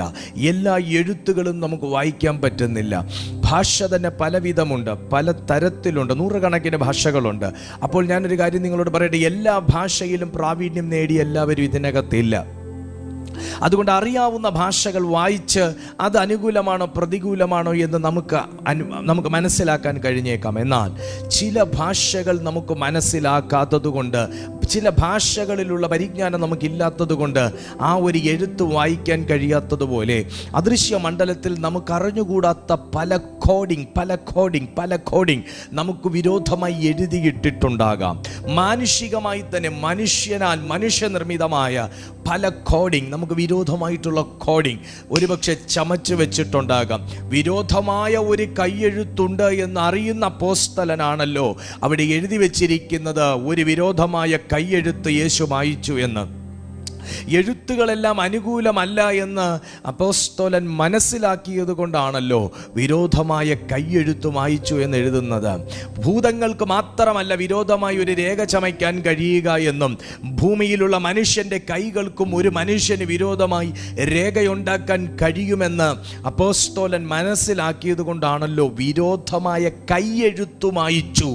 എല്ലാ എഴുത്തുകളും നമുക്ക് വായിക്കാൻ പറ്റുന്നില്ല. ഭാഷ തന്നെ പലവിധമുണ്ട്, പല തരത്തിലുണ്ട്, നൂറുകണക്കിന് ഭാഷകളുണ്ട്. അപ്പോൾ ഞാനൊരു കാര്യം നിങ്ങളോട് പറയട്ടെ, എല്ലാ ഭാഷയിലും പ്രാവീണ്യം നേടി എല്ലാവരും ഇതിനകത്തില്ല. അതുകൊണ്ട് അറിയാവുന്ന ഭാഷകൾ വായിച്ച് അത് അനുകൂലമാണോ പ്രതികൂലമാണോ എന്ന് നമുക്ക് മനസ്സിലാക്കാൻ കഴിഞ്ഞേക്കാം. എന്നാൽ ചില ഭാഷകൾ നമുക്ക് മനസ്സിലാക്കാത്തതുകൊണ്ട്, ചില ഭാഷകളിലുള്ള പരിജ്ഞാനം നമുക്കില്ലാത്തതുകൊണ്ട് ആ ഒരു എഴുത്ത് വായിക്കാൻ കഴിയാത്തതുപോലെ അദൃശ്യ മണ്ഡലത്തിൽ നമുക്ക് അറിഞ്ഞുകൂടാത്ത പല കോഡിങ് നമുക്ക് വിരോധമായി എഴുതിയിട്ടിട്ടുണ്ടാകാം. മാനുഷികമായി തന്നെ മനുഷ്യനിർമ്മിതമായ പല കോഡിങ്, നമുക്ക് വിരോധമായിട്ടുള്ള കോഡിങ് ഒരുപക്ഷെ ചമച്ചു വെച്ചിട്ടുണ്ടാകാം. വിരോധമായ ഒരു കൈയെഴുത്തുണ്ട് എന്നറിയുന്ന അപ്പോസ്തലനാണല്ലോ അവിടെ എഴുതി വെച്ചിരിക്കുന്നത്, ഒരു വിരോധമായ കൈയെഴുത്ത് യേശു മായിച്ചു എന്ന്. എഴുത്തുകളെല്ലാം അനുകൂലമല്ല എന്ന് അപ്പോസ്തലൻ മനസ്സിലാക്കിയത് കൊണ്ടാണല്ലോ വിരോധമായ കൈയെഴുത്ത് മായിച്ചു എന്ന് എഴുതുന്നത്. ഭൂതങ്ങൾക്ക് മാത്രമല്ല വിരോധമായി ഒരു രേഖ ചമയ്ക്കാൻ കഴിയുക എന്നും ഭൂമിയിലുള്ള മനുഷ്യൻ്റെ കൈകൾക്കും ഒരു മനുഷ്യന് വിരോധമായി രേഖയുണ്ടാക്കാൻ കഴിയുമെന്ന് അപ്പോസ്തലൻ മനസ്സിലാക്കിയത് കൊണ്ടാണല്ലോ വിരോധമായ കൈയെഴുത്ത് മായിച്ചു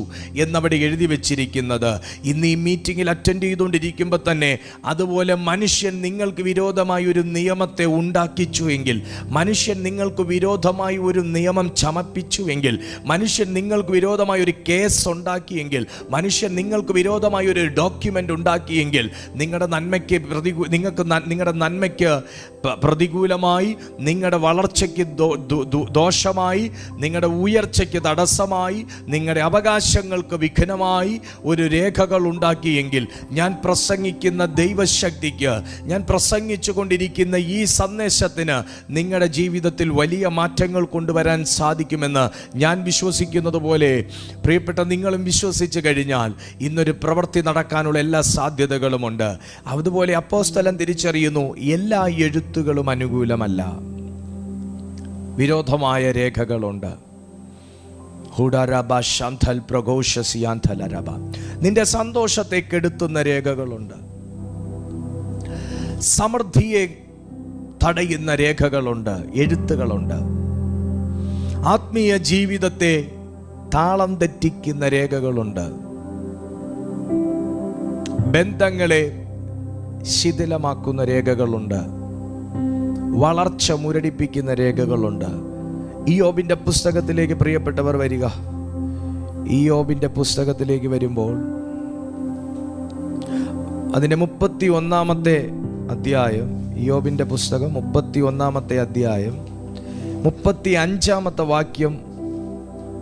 എന്നവിടെ എഴുതി വെച്ചിരിക്കുന്നത്. ഇന്ന് ഈ മീറ്റിങ്ങിൽ അറ്റൻഡ് ചെയ്തുകൊണ്ടിരിക്കുമ്പോൾ തന്നെ അതുപോലെ മനുഷ്യൻ നിങ്ങൾക്ക് വിരോധമായി ഒരു നിയമത്തെ ഉണ്ടാക്കിച്ചുവെങ്കിൽ, മനുഷ്യൻ നിങ്ങൾക്ക് വിരോധമായി ഒരു നിയമം ചമപ്പിച്ചുവെങ്കിൽ, മനുഷ്യൻ നിങ്ങൾക്ക് വിരോധമായി ഒരു കേസ് ഉണ്ടാക്കിയെങ്കിൽ, മനുഷ്യൻ നിങ്ങൾക്ക് വിരോധമായി ഒരു ഡോക്യുമെൻ്റ് ഉണ്ടാക്കിയെങ്കിൽ, നിങ്ങളുടെ നന്മയ്ക്ക് പ്രതികൂലമായി, നിങ്ങളുടെ വളർച്ചയ്ക്ക് ദോഷമായി, നിങ്ങളുടെ ഉയർച്ചയ്ക്ക് തടസ്സമായി, നിങ്ങളുടെ അവകാശങ്ങൾക്ക് വിഘ്നമായി ഒരു രേഖകൾ ഉണ്ടാക്കിയെങ്കിൽ, ഞാൻ പ്രസംഗിക്കുന്ന ദൈവശക്തിക്ക്, ഞാൻ പ്രസംഗിച്ചു കൊണ്ടിരിക്കുന്ന ഈ സന്ദേശത്തിന് നിങ്ങളുടെ ജീവിതത്തിൽ വലിയ മാറ്റങ്ങൾ കൊണ്ടുവരാൻ സാധിക്കുമെന്ന് ഞാൻ വിശ്വസിക്കുന്നത് പോലെ പ്രിയപ്പെട്ട നിങ്ങളും വിശ്വസിച്ചു കഴിഞ്ഞാൽ ഇന്നൊരു പ്രവൃത്തി നടക്കാനുള്ള എല്ലാ സാധ്യതകളുമുണ്ട്. അതുപോലെ അപ്പോസ്തലൻ തിരിച്ചറിയുന്നു, എല്ലാ എഴുത്തുകളും അനുകൂലമല്ല, വിരോധമായ രേഖകളുണ്ട്. നിന്റെ സന്തോഷത്തെ കെടുത്തുന്ന രേഖകളുണ്ട്, സമൃദ്ധിയെ തടയുന്ന രേഖകളുണ്ട്, എഴുത്തുകളുണ്ട്. ആത്മീയ ജീവിതത്തെ താളം തെറ്റിക്കുന്ന രേഖകളുണ്ട്, ബന്ധങ്ങളെ ശിഥിലമാക്കുന്ന രേഖകളുണ്ട്, വളർച്ച മുരടിപ്പിക്കുന്ന രേഖകളുണ്ട്. ഇയ്യോബിൻ്റെ പുസ്തകത്തിലേക്ക് പ്രിയപ്പെട്ടവർ വരിക. ഇയ്യോബിൻ്റെ പുസ്തകത്തിലേക്ക് വരുമ്പോൾ അതിൻ്റെ 31-ാമത്തെ അധ്യായം, ഇയ്യോബിൻ്റെ പുസ്തകം 31-ാമത്തെ അധ്യായം 35-ാമത്തെ വാക്യം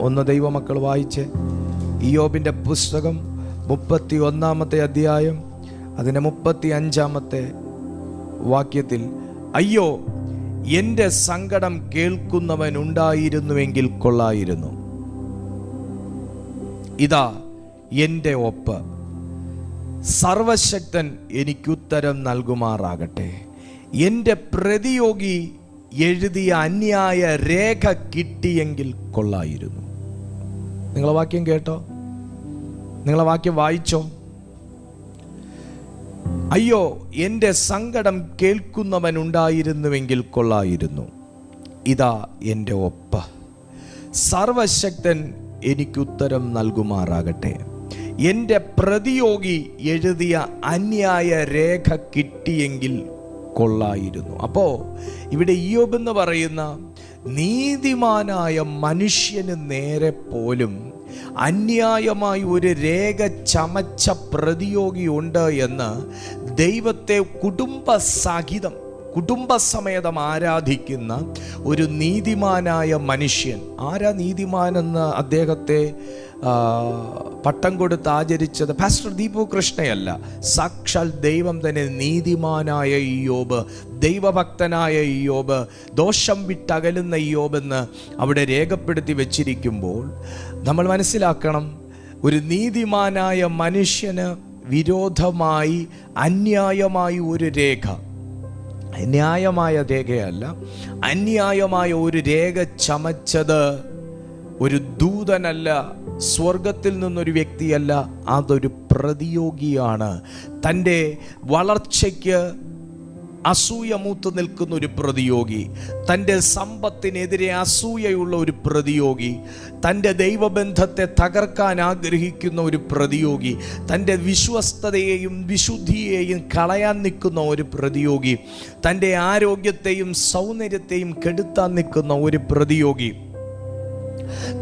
ഒന്ന് ദൈവമക്കൾ വായിച്ച്. ഇയ്യോബിൻ്റെ പുസ്തകം 31-ാമത്തെ അധ്യായം അതിൻ്റെ 35-ാമത്തെ വാക്യത്തിൽ, അയ്യോ എൻ്റെ സങ്കടം കേൾക്കുന്നവൻ ഉണ്ടായിരുന്നുവെങ്കിൽ കൊള്ളായിരുന്നു, ഇതാ എൻ്റെ ഒപ്പ്, സർവശക്തൻ എനിക്കുത്തരം നൽകുമാറാകട്ടെ. എൻ്റെ പ്രതിയോഗി എഴുതിയ അന്യായ രേഖ കിട്ടിയെങ്കിൽ കൊള്ളായിരുന്നു. നിങ്ങളെ വാക്യം കേട്ടോ? നിങ്ങളെ വാക്യം വായിച്ചോ? അയ്യോ, എൻ്റെ സങ്കടം കേൾക്കുന്നവനുണ്ടായിരുന്നുവെങ്കിൽ കൊള്ളായിരുന്നു. ഇതാ എൻ്റെ ഒപ്പ. സർവശക്തൻ എനിക്കുത്തരം നൽകുമാറാകട്ടെ. എൻ്റെ പ്രതിയോഗി എഴുതിയ അന്യായ രേഖ കിട്ടിയെങ്കിൽ കൊള്ളായിരുന്നു. അപ്പോൾ ഇവിടെ ഇയ്യോബ് എന്ന് പറയുന്ന നീതിമാനായ മനുഷ്യന് നേരെ പോലും അന്യായമായി ഒരു രേഖ ചമച്ച പ്രതിയോഗിയുണ്ട് എന്ന് ദൈവത്തെ കുടുംബസമേതം ആരാധിക്കുന്ന ഒരു നീതിമാനായ മനുഷ്യൻ. ആരാ നീതിമാനെന്ന് അദ്ദേഹത്തെ പട്ടം കൊടുത്ത് ആചരിച്ചത് പാസ്റ്റർ ദീപു കൃഷ്ണയല്ല, സാക്ഷാൽ ദൈവം തന്നെ. നീതിമാനായ ഇയ്യോബ്, ദൈവഭക്തനായ ഇയ്യോബ്, ദോഷം വിട്ടകലുന്ന ഇയ്യോബെന്ന് അവിടെ രേഖപ്പെടുത്തി വച്ചിരിക്കുമ്പോൾ നമ്മൾ മനസ്സിലാക്കണം, ഒരു നീതിമാനായ മനുഷ്യന് വിരോധമായി അന്യായമായി ഒരു രേഖ, ന്യായമായ രേഖയല്ല, അന്യായമായ ഒരു രേഖ ചമച്ചത് ഒരു ദൂതനല്ല, സ്വർഗത്തിൽ നിന്നൊരു വ്യക്തിയല്ല, അതൊരു പ്രതിയോഗിയാണ്. തൻ്റെ വളർച്ചയ്ക്ക് അസൂയ മൂത്ത് നിൽക്കുന്ന ഒരു പ്രതിയോഗി, തൻ്റെ സമ്പത്തിനെതിരെ അസൂയയുള്ള ഒരു പ്രതിയോഗി, തൻ്റെ ദൈവബന്ധത്തെ തകർക്കാൻ ആഗ്രഹിക്കുന്ന ഒരു പ്രതിയോഗി, തൻ്റെ വിശ്വസ്തതയെയും വിശുദ്ധിയെയും കളയാൻ നിൽക്കുന്ന ഒരു പ്രതിയോഗി, തൻ്റെ ആരോഗ്യത്തെയും സൗന്ദര്യത്തെയും കെടുത്താൻ നിൽക്കുന്ന ഒരു പ്രതിയോഗി,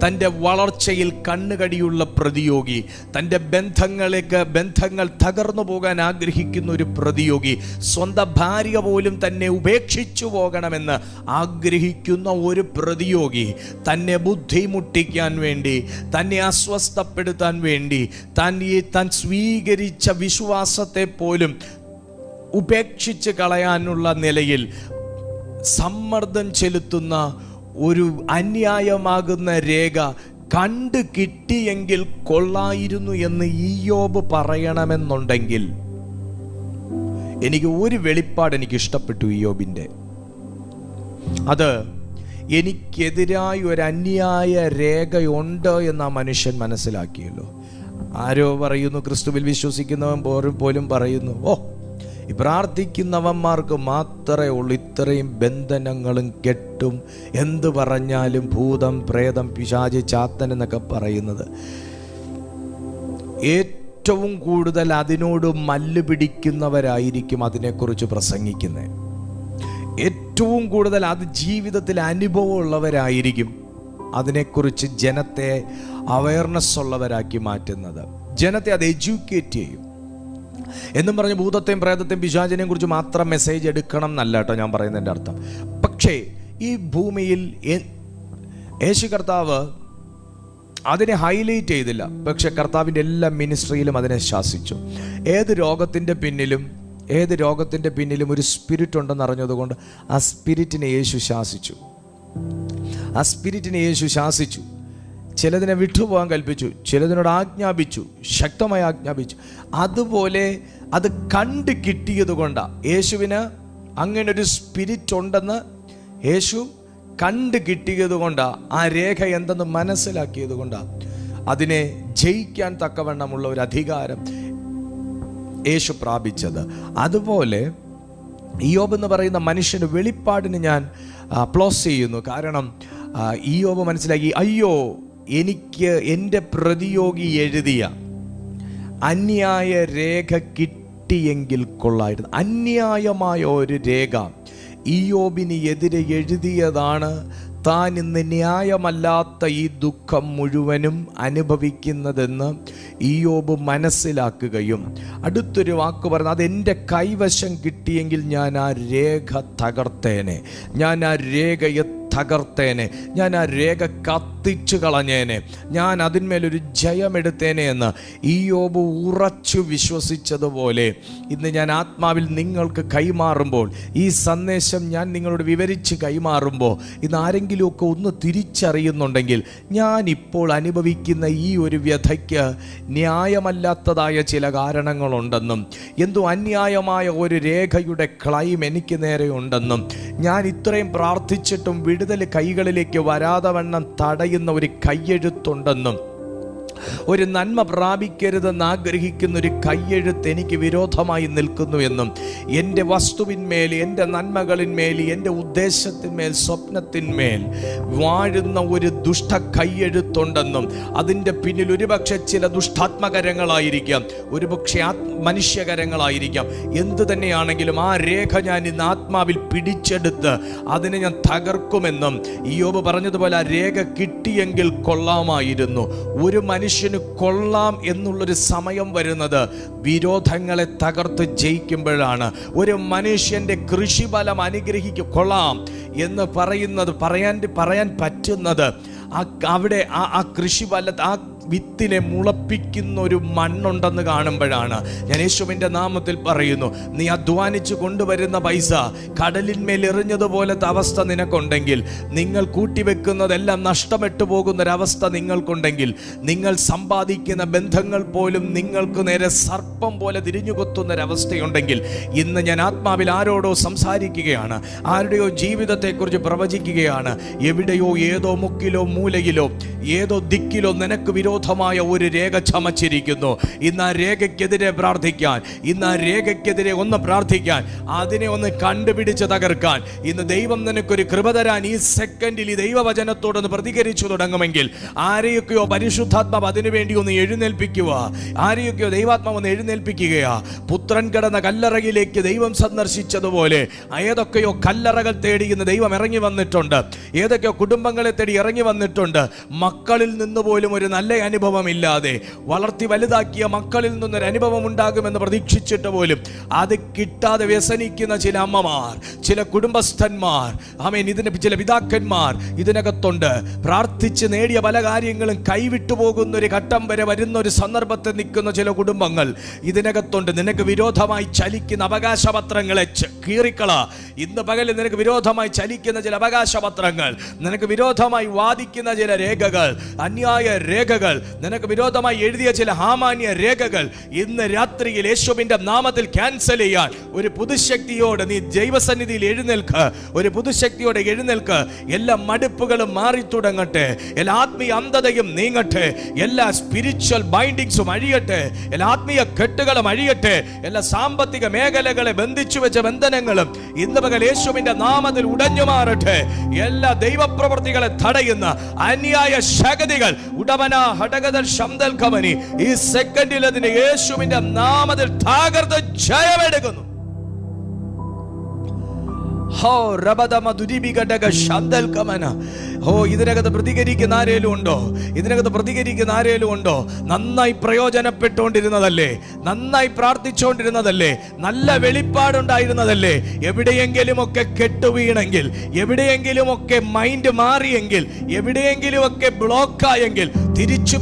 തൻ്റെ വളർച്ചയിൽ കണ്ണുകടിയുള്ള പ്രതിയോഗി, തൻ്റെ ബന്ധങ്ങൾ തകർന്നു പോകാൻ ആഗ്രഹിക്കുന്ന ഒരു പ്രതിയോഗി, സ്വന്തം ഭാര്യ പോലും തന്നെ ഉപേക്ഷിച്ചു പോകണമെന്ന് ആഗ്രഹിക്കുന്ന ഒരു പ്രതിയോഗി, തന്നെ ബുദ്ധിമുട്ടിക്കാൻ വേണ്ടി, തന്നെ അസ്വസ്ഥപ്പെടുത്താൻ വേണ്ടി, താൻ സ്വീകരിച്ച വിശ്വാസത്തെ പോലും ഉപേക്ഷിച്ച് കളയാനുള്ള നിലയിൽ സമ്മർദ്ദം ചെലുത്തുന്ന ഒരു അന്യായമാകുന്ന രേഖ കണ്ടു കിട്ടിയെങ്കിൽ കൊള്ളായിരുന്നു എന്ന് ഇയ്യോബ് പറയണമെന്നുണ്ടെങ്കിൽ, എനിക്ക് ഒരു വെളിപ്പാട് എനിക്ക് ഇഷ്ടപ്പെട്ടു ഇയ്യോബിൻ്റെ. അത് എനിക്കെതിരായി ഒരു അന്യായ രേഖയുണ്ട് എന്ന് ആ മനുഷ്യൻ മനസ്സിലാക്കിയല്ലോ. ആരോ പറയുന്നു, ക്രിസ്തുവിൽ വിശ്വസിക്കുന്നവൻ പോലും പറയുന്നു, ഓ, ഈ പ്രാർത്ഥിക്കുന്നവന്മാർക്ക് മാത്രമേ ഉള്ളൂ ഇത്രയും ബന്ധനങ്ങളും കെട്ടും, എന്ത് പറഞ്ഞാലും ഭൂതം, പ്രേതം, പിശാച്, ചാത്തൻ എന്നൊക്കെ പറയുന്നത്. ഏറ്റവും കൂടുതൽ അതിനോട് മല്ല് പിടിക്കുന്നവരായിരിക്കും അതിനെക്കുറിച്ച് പ്രസംഗിക്കുന്നത്. ഏറ്റവും കൂടുതൽ അത് ജീവിതത്തിൽ അനുഭവമുള്ളവരായിരിക്കും അതിനെക്കുറിച്ച് ജനത്തെ അവയർനെസ് ഉള്ളവരാക്കി മാറ്റുന്നത്. ജനത്തെ അത് എഡ്യൂക്കേറ്റ് ചെയ്യും. എന്നും പറഞ്ഞ് ഭൂതത്തെയും പ്രേതത്തെയും പിശാചിനെയും കുറിച്ച് മാത്രം മെസ്സേജ് എടുക്കണം എന്നല്ല കേട്ടോ ഞാൻ പറയുന്നതിൻ്റെ അർത്ഥം. പക്ഷേ ഈ ഭൂമിയിൽ യേശു കർത്താവ് അതിനെ ഹൈലൈറ്റ് ചെയ്തില്ല. പക്ഷെ കർത്താവിൻ്റെ എല്ലാ മിനിസ്ട്രിയിലും അതിനെ ശാസിച്ചു. ഏത് രോഗത്തിൻ്റെ പിന്നിലും ഒരു സ്പിരിറ്റ് ഉണ്ടെന്ന് അറിഞ്ഞതുകൊണ്ട് ആ സ്പിരിറ്റിനെ യേശു ശാസിച്ചു. ചിലതിനെ വിട്ടുപോകാൻ കൽപ്പിച്ചു, ചിലതിനോട് ആജ്ഞാപിച്ചു, ശക്തമായി ആജ്ഞാപിച്ചു. അതുപോലെ അത് കണ്ടു കിട്ടിയത് കൊണ്ടാണ്, യേശുവിന് അങ്ങനെ ഒരു സ്പിരിറ്റ് ഉണ്ടെന്ന് യേശു കണ്ടു കിട്ടിയത് കൊണ്ടാണ്, ആ രേഖ എന്തെന്ന് മനസ്സിലാക്കിയത് കൊണ്ടാണ് അതിനെ ജയിക്കാൻ തക്കവണ്ണമുള്ള ഒരു അധികാരം യേശു പ്രാപിച്ചത്. അതുപോലെ ഇയ്യോബ് എന്ന് പറയുന്ന മനുഷ്യൻ്റെ വെളിപ്പാടിന് ഞാൻ അപ്ലോസ് ചെയ്യുന്നു. കാരണം ഇയ്യോബ് മനസ്സിലാക്കി, അയ്യോ, എനിക്ക് എൻ്റെ പ്രതിയോഗി എഴുതിയ അന്യായ രേഖ കിട്ടിയെങ്കിൽ കൊള്ളായിരുന്നു. അന്യായമായ ഒരു രേഖ ഇയ്യോബിന് എതിരെ എഴുതിയതാണ് താൻ ഇന്ന് ന്യായമല്ലാത്ത ഈ ദുഃഖം മുഴുവനും അനുഭവിക്കുന്നതെന്ന് ഇയ്യോബ് മനസ്സിലാക്കുകയും അടുത്തൊരു വാക്ക് പറഞ്ഞു, അതെൻ്റെ കൈവശം കിട്ടിയെങ്കിൽ ഞാൻ ആ രേഖ തകർത്തേനെ, ഞാൻ ആ രേഖയെ തകർത്തേനെ, ഞാൻ ആ രേഖ കത്തിച്ചു കളഞ്ഞേനെ, ഞാൻ അതിന്മേലൊരു ജയമെടുത്തേനെ എന്ന് ഇയ്യോബ് ഉറച്ചു വിശ്വസിച്ചതുപോലെ ഇന്ന് ഞാൻ ആത്മാവിൽ നിങ്ങൾക്ക് കൈമാറുമ്പോൾ, ഈ സന്ദേശം ഞാൻ നിങ്ങളോട് വിവരിച്ച് കൈമാറുമ്പോൾ, ഇന്ന് ആരെങ്കിലുമൊക്കെ ഒന്ന് തിരിച്ചറിയുന്നുണ്ടെങ്കിൽ ഞാൻ ഇപ്പോൾ അനുഭവിക്കുന്ന ഈ ഒരു വ്യഥയ്ക്ക് ന്യായമല്ലാത്തതായ ചില കാരണങ്ങളുണ്ടെന്നും, എന്തോ അന്യായമായ ഒരു രേഖയുടെ ക്ലൈം എനിക്ക് നേരെ ഉണ്ടെന്നും, ഞാൻ ഇത്രയും പ്രാർത്ഥിച്ചിട്ടും വിടുതൽ കൈകളിലേക്ക് വരാതെ വണ്ണം തടയുന്ന ഒരു കയ്യെഴുത്തുണ്ടെന്നും, ഒരു നന്മ പ്രാപിക്കരുതെന്ന് ആഗ്രഹിക്കുന്ന ഒരു കയ്യെഴുത്ത് എനിക്ക് വിരോധമായി നിൽക്കുന്നു എന്നും, എൻ്റെ വസ്തുവിന്മേൽ, എൻ്റെ നന്മകളിന്മേൽ, എൻ്റെ ഉദ്ദേശത്തിന്മേൽ, സ്വപ്നത്തിന്മേൽ വാഴുന്ന ഒരു ദുഷ്ട കയ്യെഴുത്തുണ്ടെന്നും, അതിൻ്റെ പിന്നിൽ ഒരുപക്ഷെ ചില ദുഷ്ടാത്മകരങ്ങളായിരിക്കാം, ഒരുപക്ഷെ മനുഷ്യകരങ്ങളായിരിക്കാം, എന്തു തന്നെയാണെങ്കിലും ആ രേഖ ഞാൻ ഇന്ന് ആത്മാവിൽ പിടിച്ചെടുത്ത് അതിനെ ഞാൻ തകർക്കുമെന്നും ഇയ്യോബ് പറഞ്ഞതുപോലെ ആ രേഖ കിട്ടിയെങ്കിൽ കൊള്ളാമായിരുന്നു. ഒരു മനുഷ്യന് കൊള്ളാം എന്നുള്ളൊരു സമയം വരുന്നത് വിരോധങ്ങളെ തകർത്ത് ജയിക്കുമ്പോഴാണ്. ഒരു മനുഷ്യൻ്റെ കൃഷിഫലം കൊള്ളാം എന്ന് പറയുന്നത് പറയാൻ പറ്റുന്നത് അവിടെ ആ കൃഷിഫല ആ വിത്തിനെ മുളപ്പിക്കുന്ന ഒരു മണ്ണുണ്ടെന്ന് കാണുമ്പോഴാണ്. ഞാൻ യേശുവിൻ്റെ നാമത്തിൽ പറയുന്നു, നീ അധ്വാനിച്ച് കൊണ്ടുവരുന്ന പൈസ കടലിന്മേൽ എറിഞ്ഞതുപോലത്തെ അവസ്ഥ നിനക്കുണ്ടെങ്കിൽ, നിങ്ങൾ കൂട്ടിവെക്കുന്നതെല്ലാം നഷ്ടപ്പെട്ടു പോകുന്നൊരവസ്ഥ നിങ്ങൾക്കുണ്ടെങ്കിൽ, നിങ്ങൾ സമ്പാദിക്കുന്ന ബന്ധങ്ങൾ പോലും നിങ്ങൾക്ക് നേരെ സർപ്പം പോലെ തിരിഞ്ഞു കൊത്തുന്നൊരവസ്ഥയുണ്ടെങ്കിൽ, ഇന്ന് ഞാൻ ആത്മാവിൽ ആരോടോ സംസാരിക്കുകയാണ്, ആരുടെയോ ജീവിതത്തെക്കുറിച്ച് പ്രവചിക്കുകയാണ്. എവിടെയോ ഏതോ മുക്കിലോ മൂലയിലോ ഏതോ ദിക്കിലോ നിനക്ക് വിരോധമായ ഒരു രേഖ ചമച്ചിരിക്കുന്നു. ഇന്ന് ആ രേഖയ്ക്കെതിരെ പ്രാർത്ഥിക്കാൻ, ഇന്ന് ആ രേഖയ്ക്കെതിരെ ഒന്ന് പ്രാർത്ഥിക്കാൻ, അതിനെ ഒന്ന് കണ്ടുപിടിച്ച് തകർക്കാൻ ഇന്ന് ദൈവം നിനക്കൊരു കൃപ തരാൻ ഈ സെക്കൻഡിൽ ഈ ദൈവവചനത്തോടൊന്ന് പ്രതികരിച്ചു തുടങ്ങുമെങ്കിൽ, ആരെയൊക്കെയോ പരിശുദ്ധാത്മാവ് അതിനുവേണ്ടി ഒന്ന് എഴുന്നേൽപ്പിക്കുക, ആരെയൊക്കെയോ ദൈവാത്മാവ് ഒന്ന് എഴുന്നേൽപ്പിക്കുകയാ. പുത്രൻ കിടന്ന കല്ലറയിലേക്ക് ദൈവം സന്ദർശിച്ചതുപോലെ ഏതൊക്കെയോ കല്ലറകൾ തേടി ഇന്ന് ദൈവം ഇറങ്ങി വന്നിട്ടുണ്ട്, ഏതൊക്കെയോ കുടുംബങ്ങളെ തേടി ഇറങ്ങി വന്നിട്ടുണ്ട്. മക്കളിൽ നിന്ന് പോലും ഒരു നല്ല അനുഭവം ഇല്ലാതെ വളർത്തി വലുതാക്കിയ മക്കളിൽ നിന്നൊരു അനുഭവം ഉണ്ടാകുമെന്ന് പ്രതീക്ഷിച്ചിട്ട് പോലും അത് കിട്ടാതെ വ്യസനിക്കുന്ന ചില അമ്മമാർ, ചില കുടുംബസ്ഥന്മാർ, ആമേൻ, ഇതിന് ചില പിതാക്കന്മാർ ഇതിനകത്തുണ്ട്. പ്രാർത്ഥിച്ച് നേടിയ പല കാര്യങ്ങളും കൈവിട്ടു പോകുന്ന ഒരു ഘട്ടം വരെ വരുന്ന ഒരു സന്ദർഭത്തിൽ നിൽക്കുന്ന ചില കുടുംബങ്ങൾ ഇതിനകത്തുണ്ട്. നിനക്ക് വിരോധമായി ചലിക്കുന്ന അവകാശപത്രങ്ങളെ കീറിക്കള. ഇന്ന് പകൽ നിനക്ക് വിരോധമായി ചലിക്കുന്ന ചില അവകാശപത്രങ്ങൾ, നിനക്ക് വിരോധമായി വാദിക്കുന്ന ചില രേഖകൾ, അന്യായ രേഖകൾ, നിനക്ക് വിരോധമായി എഴുതിയ ചില ഹാമാന്യ രേഖകൾ ഇന്ന് രാത്രിയിൽ യേശുവിന്റെ നാമത്തിൽ ക്യാൻസൽ ചെയ്യാൻ ഒരു പുതുശക്തിയോടെ നീ ദൈവസന്നിധിയിൽ എഴുന്നേൽക്ക്, ഒരു പുതുശക്തിയോടെ എഴുന്നേൽക്ക്. എല്ലാ മടുപ്പുകളും മാറി തുടങ്ങട്ടെ, എല്ലാ ആത്മീയ അന്ധതയും നീങ്ങട്ടെ, എല്ലാ സ്പിരിച്വൽ ബൈൻഡിങ്സും അഴിയട്ടെ, എല്ലാ ആത്മീയ കെട്ടുകളും അഴിയട്ടെ, എല്ലാ സാമ്പത്തിക മേഖലകളെ ബന്ധിച്ചു വെച്ച ബന്ധനങ്ങളും ഇന്ന് പകൽ യേശുവിന്റെ നാമത്തിൽ ഉടഞ്ഞു മാറട്ടെ. എല്ലാ ദൈവപ്രവൃത്തികളെ തടയുന്ന അന്യായ ശക്തികൾ ഉടമന ഹടകദൽ ശംദൽ കമനി ഈ സെക്കൻഡിൽ അതിനെ യേശുവിന്റെ നാമത്തിൽ തകർത്ത് ജയമെടുക്കുന്നു. ഇതിനകത്ത് പ്രതികരിക്കുന്ന ആരേലും ഉണ്ടോ? ഇതിനകത്ത് പ്രതികരിക്കുന്ന ആരേലും ഉണ്ടോ? നന്നായി പ്രയോജനപ്പെട്ടുകൊണ്ടിരുന്നതല്ലേ, നന്നായി പ്രാർത്ഥിച്ചുകൊണ്ടിരുന്നതല്ലേ, നല്ല വെളിപ്പാടുണ്ടായിരുന്നതല്ലേ, എവിടെയെങ്കിലുമൊക്കെ കെട്ടുവീണെങ്കിൽ, എവിടെയെങ്കിലുമൊക്കെ മൈൻഡ് മാറിയെങ്കിൽ, എവിടെയെങ്കിലുമൊക്കെ ബ്ലോക്കായെങ്കിൽ തിരിച്ചു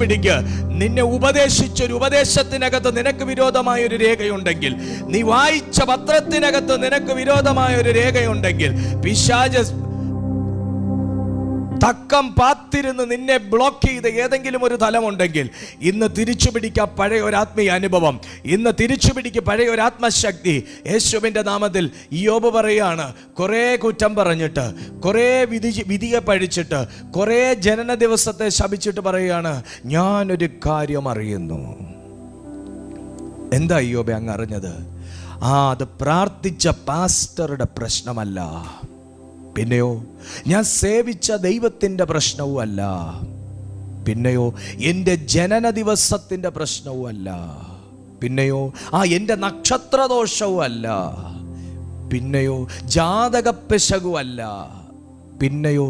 പിടിക്ക്. നിന്നെ ഉപദേശിച്ചൊരു ഉപദേശത്തിനകത്ത് നിനക്ക് വിരോധമായ ഒരു രേഖയുണ്ടെങ്കിൽ, നീ വായിച്ച പത്രത്തിനകത്ത് നിനക്ക് വിരോധമായ ഒരു രേഖയുണ്ടെങ്കിൽ, പിശാച് തക്കം പാത്തിരുന്ന് നിന്നെ ബ്ലോക്ക് ചെയ്ത ഏതെങ്കിലും ഒരു തലമുണ്ടെങ്കിൽ, ഇന്ന് തിരിച്ചു പിടിക്കുക പഴയ ഒരു ആത്മീയ അനുഭവം, ഇന്ന് തിരിച്ചു പിടിക്കുക പഴയ ഒരു ആത്മശക്തി. യേശുവിൻ്റെ നാമത്തിൽ ഇയ്യോബ് പറയാണ്, കുറേ കുറ്റം പറഞ്ഞിട്ട്, കുറേ വിധിയെ പഴിച്ചിട്ട്, കുറേ ജനന ദിവസത്തെ ശപിച്ചിട്ട് പറയുകയാണ്, ഞാനൊരു കാര്യം അറിയുന്നു. എന്താ ഇയ്യോബേ അങ്ങ് അറിഞ്ഞത്? അത് പ്രാർത്ഥിച്ച പാസ്റ്ററുടെ പ്രശ്നമല്ല, പിന്നെയോ ഞാൻ സേവിച്ച ദൈവത്തിൻ്റെ പ്രശ്നവും അല്ല, പിന്നെയോ എൻ്റെ ജനന ദിവസത്തിൻ്റെ പ്രശ്നവും അല്ല, പിന്നെയോ എൻ്റെ നക്ഷത്രദോഷവും അല്ല, പിന്നെയോ ജാതകപ്പിശകുമല്ല, പിന്നെയോ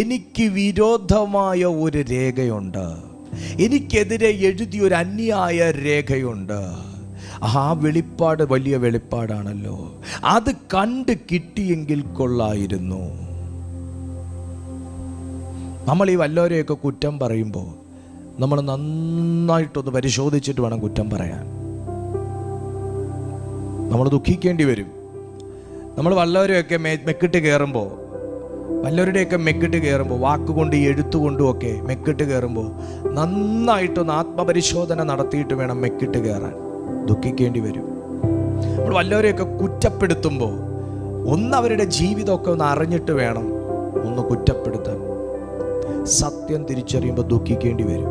എനിക്ക് വിരോധമായ ഒരു രേഖയുണ്ട്, എനിക്കെതിരെ എഴുതിയൊരു അന്യായ രേഖയുണ്ട്. ആ വെളിപ്പാട് വലിയ വെളിപ്പാടാണല്ലോ. അത് കണ്ട് കിട്ടിയെങ്കിൽ കൊള്ളായിരുന്നു. നമ്മൾ ഈ വല്ലവരെയൊക്കെ കുറ്റം പറയുമ്പോൾ നമ്മൾ നന്നായിട്ടൊന്ന് പരിശോധിച്ചിട്ട് വേണം കുറ്റം പറയാൻ. നമ്മൾ ദുഃഖിക്കേണ്ടി വരും. നമ്മൾ വല്ലവരെയൊക്കെ മെക്കിട്ട് കയറുമ്പോൾ, വല്ലവരുടെയൊക്കെ മെക്കിട്ട് കയറുമ്പോൾ, വാക്കുകൊണ്ട് എഴുത്തുകൊണ്ടും ഒക്കെ മെക്കിട്ട് കയറുമ്പോൾ നന്നായിട്ടൊന്ന് ആത്മപരിശോധന നടത്തിയിട്ട് വേണം മെക്കിട്ട് കയറാൻ. ദുഃഖിക്കേണ്ടി വരും. നമ്മൾ വല്ലവരെയൊക്കെ കുറ്റപ്പെടുത്തുമ്പോൾ ഒന്ന് അവരുടെ ജീവിതമൊക്കെ ഒന്ന് അറിഞ്ഞിട്ട് വേണം ഒന്ന് കുറ്റപ്പെടുത്താൻ. സത്യം തിരിച്ചറിയുമ്പോൾ ദുഃഖിക്കേണ്ടി വരും.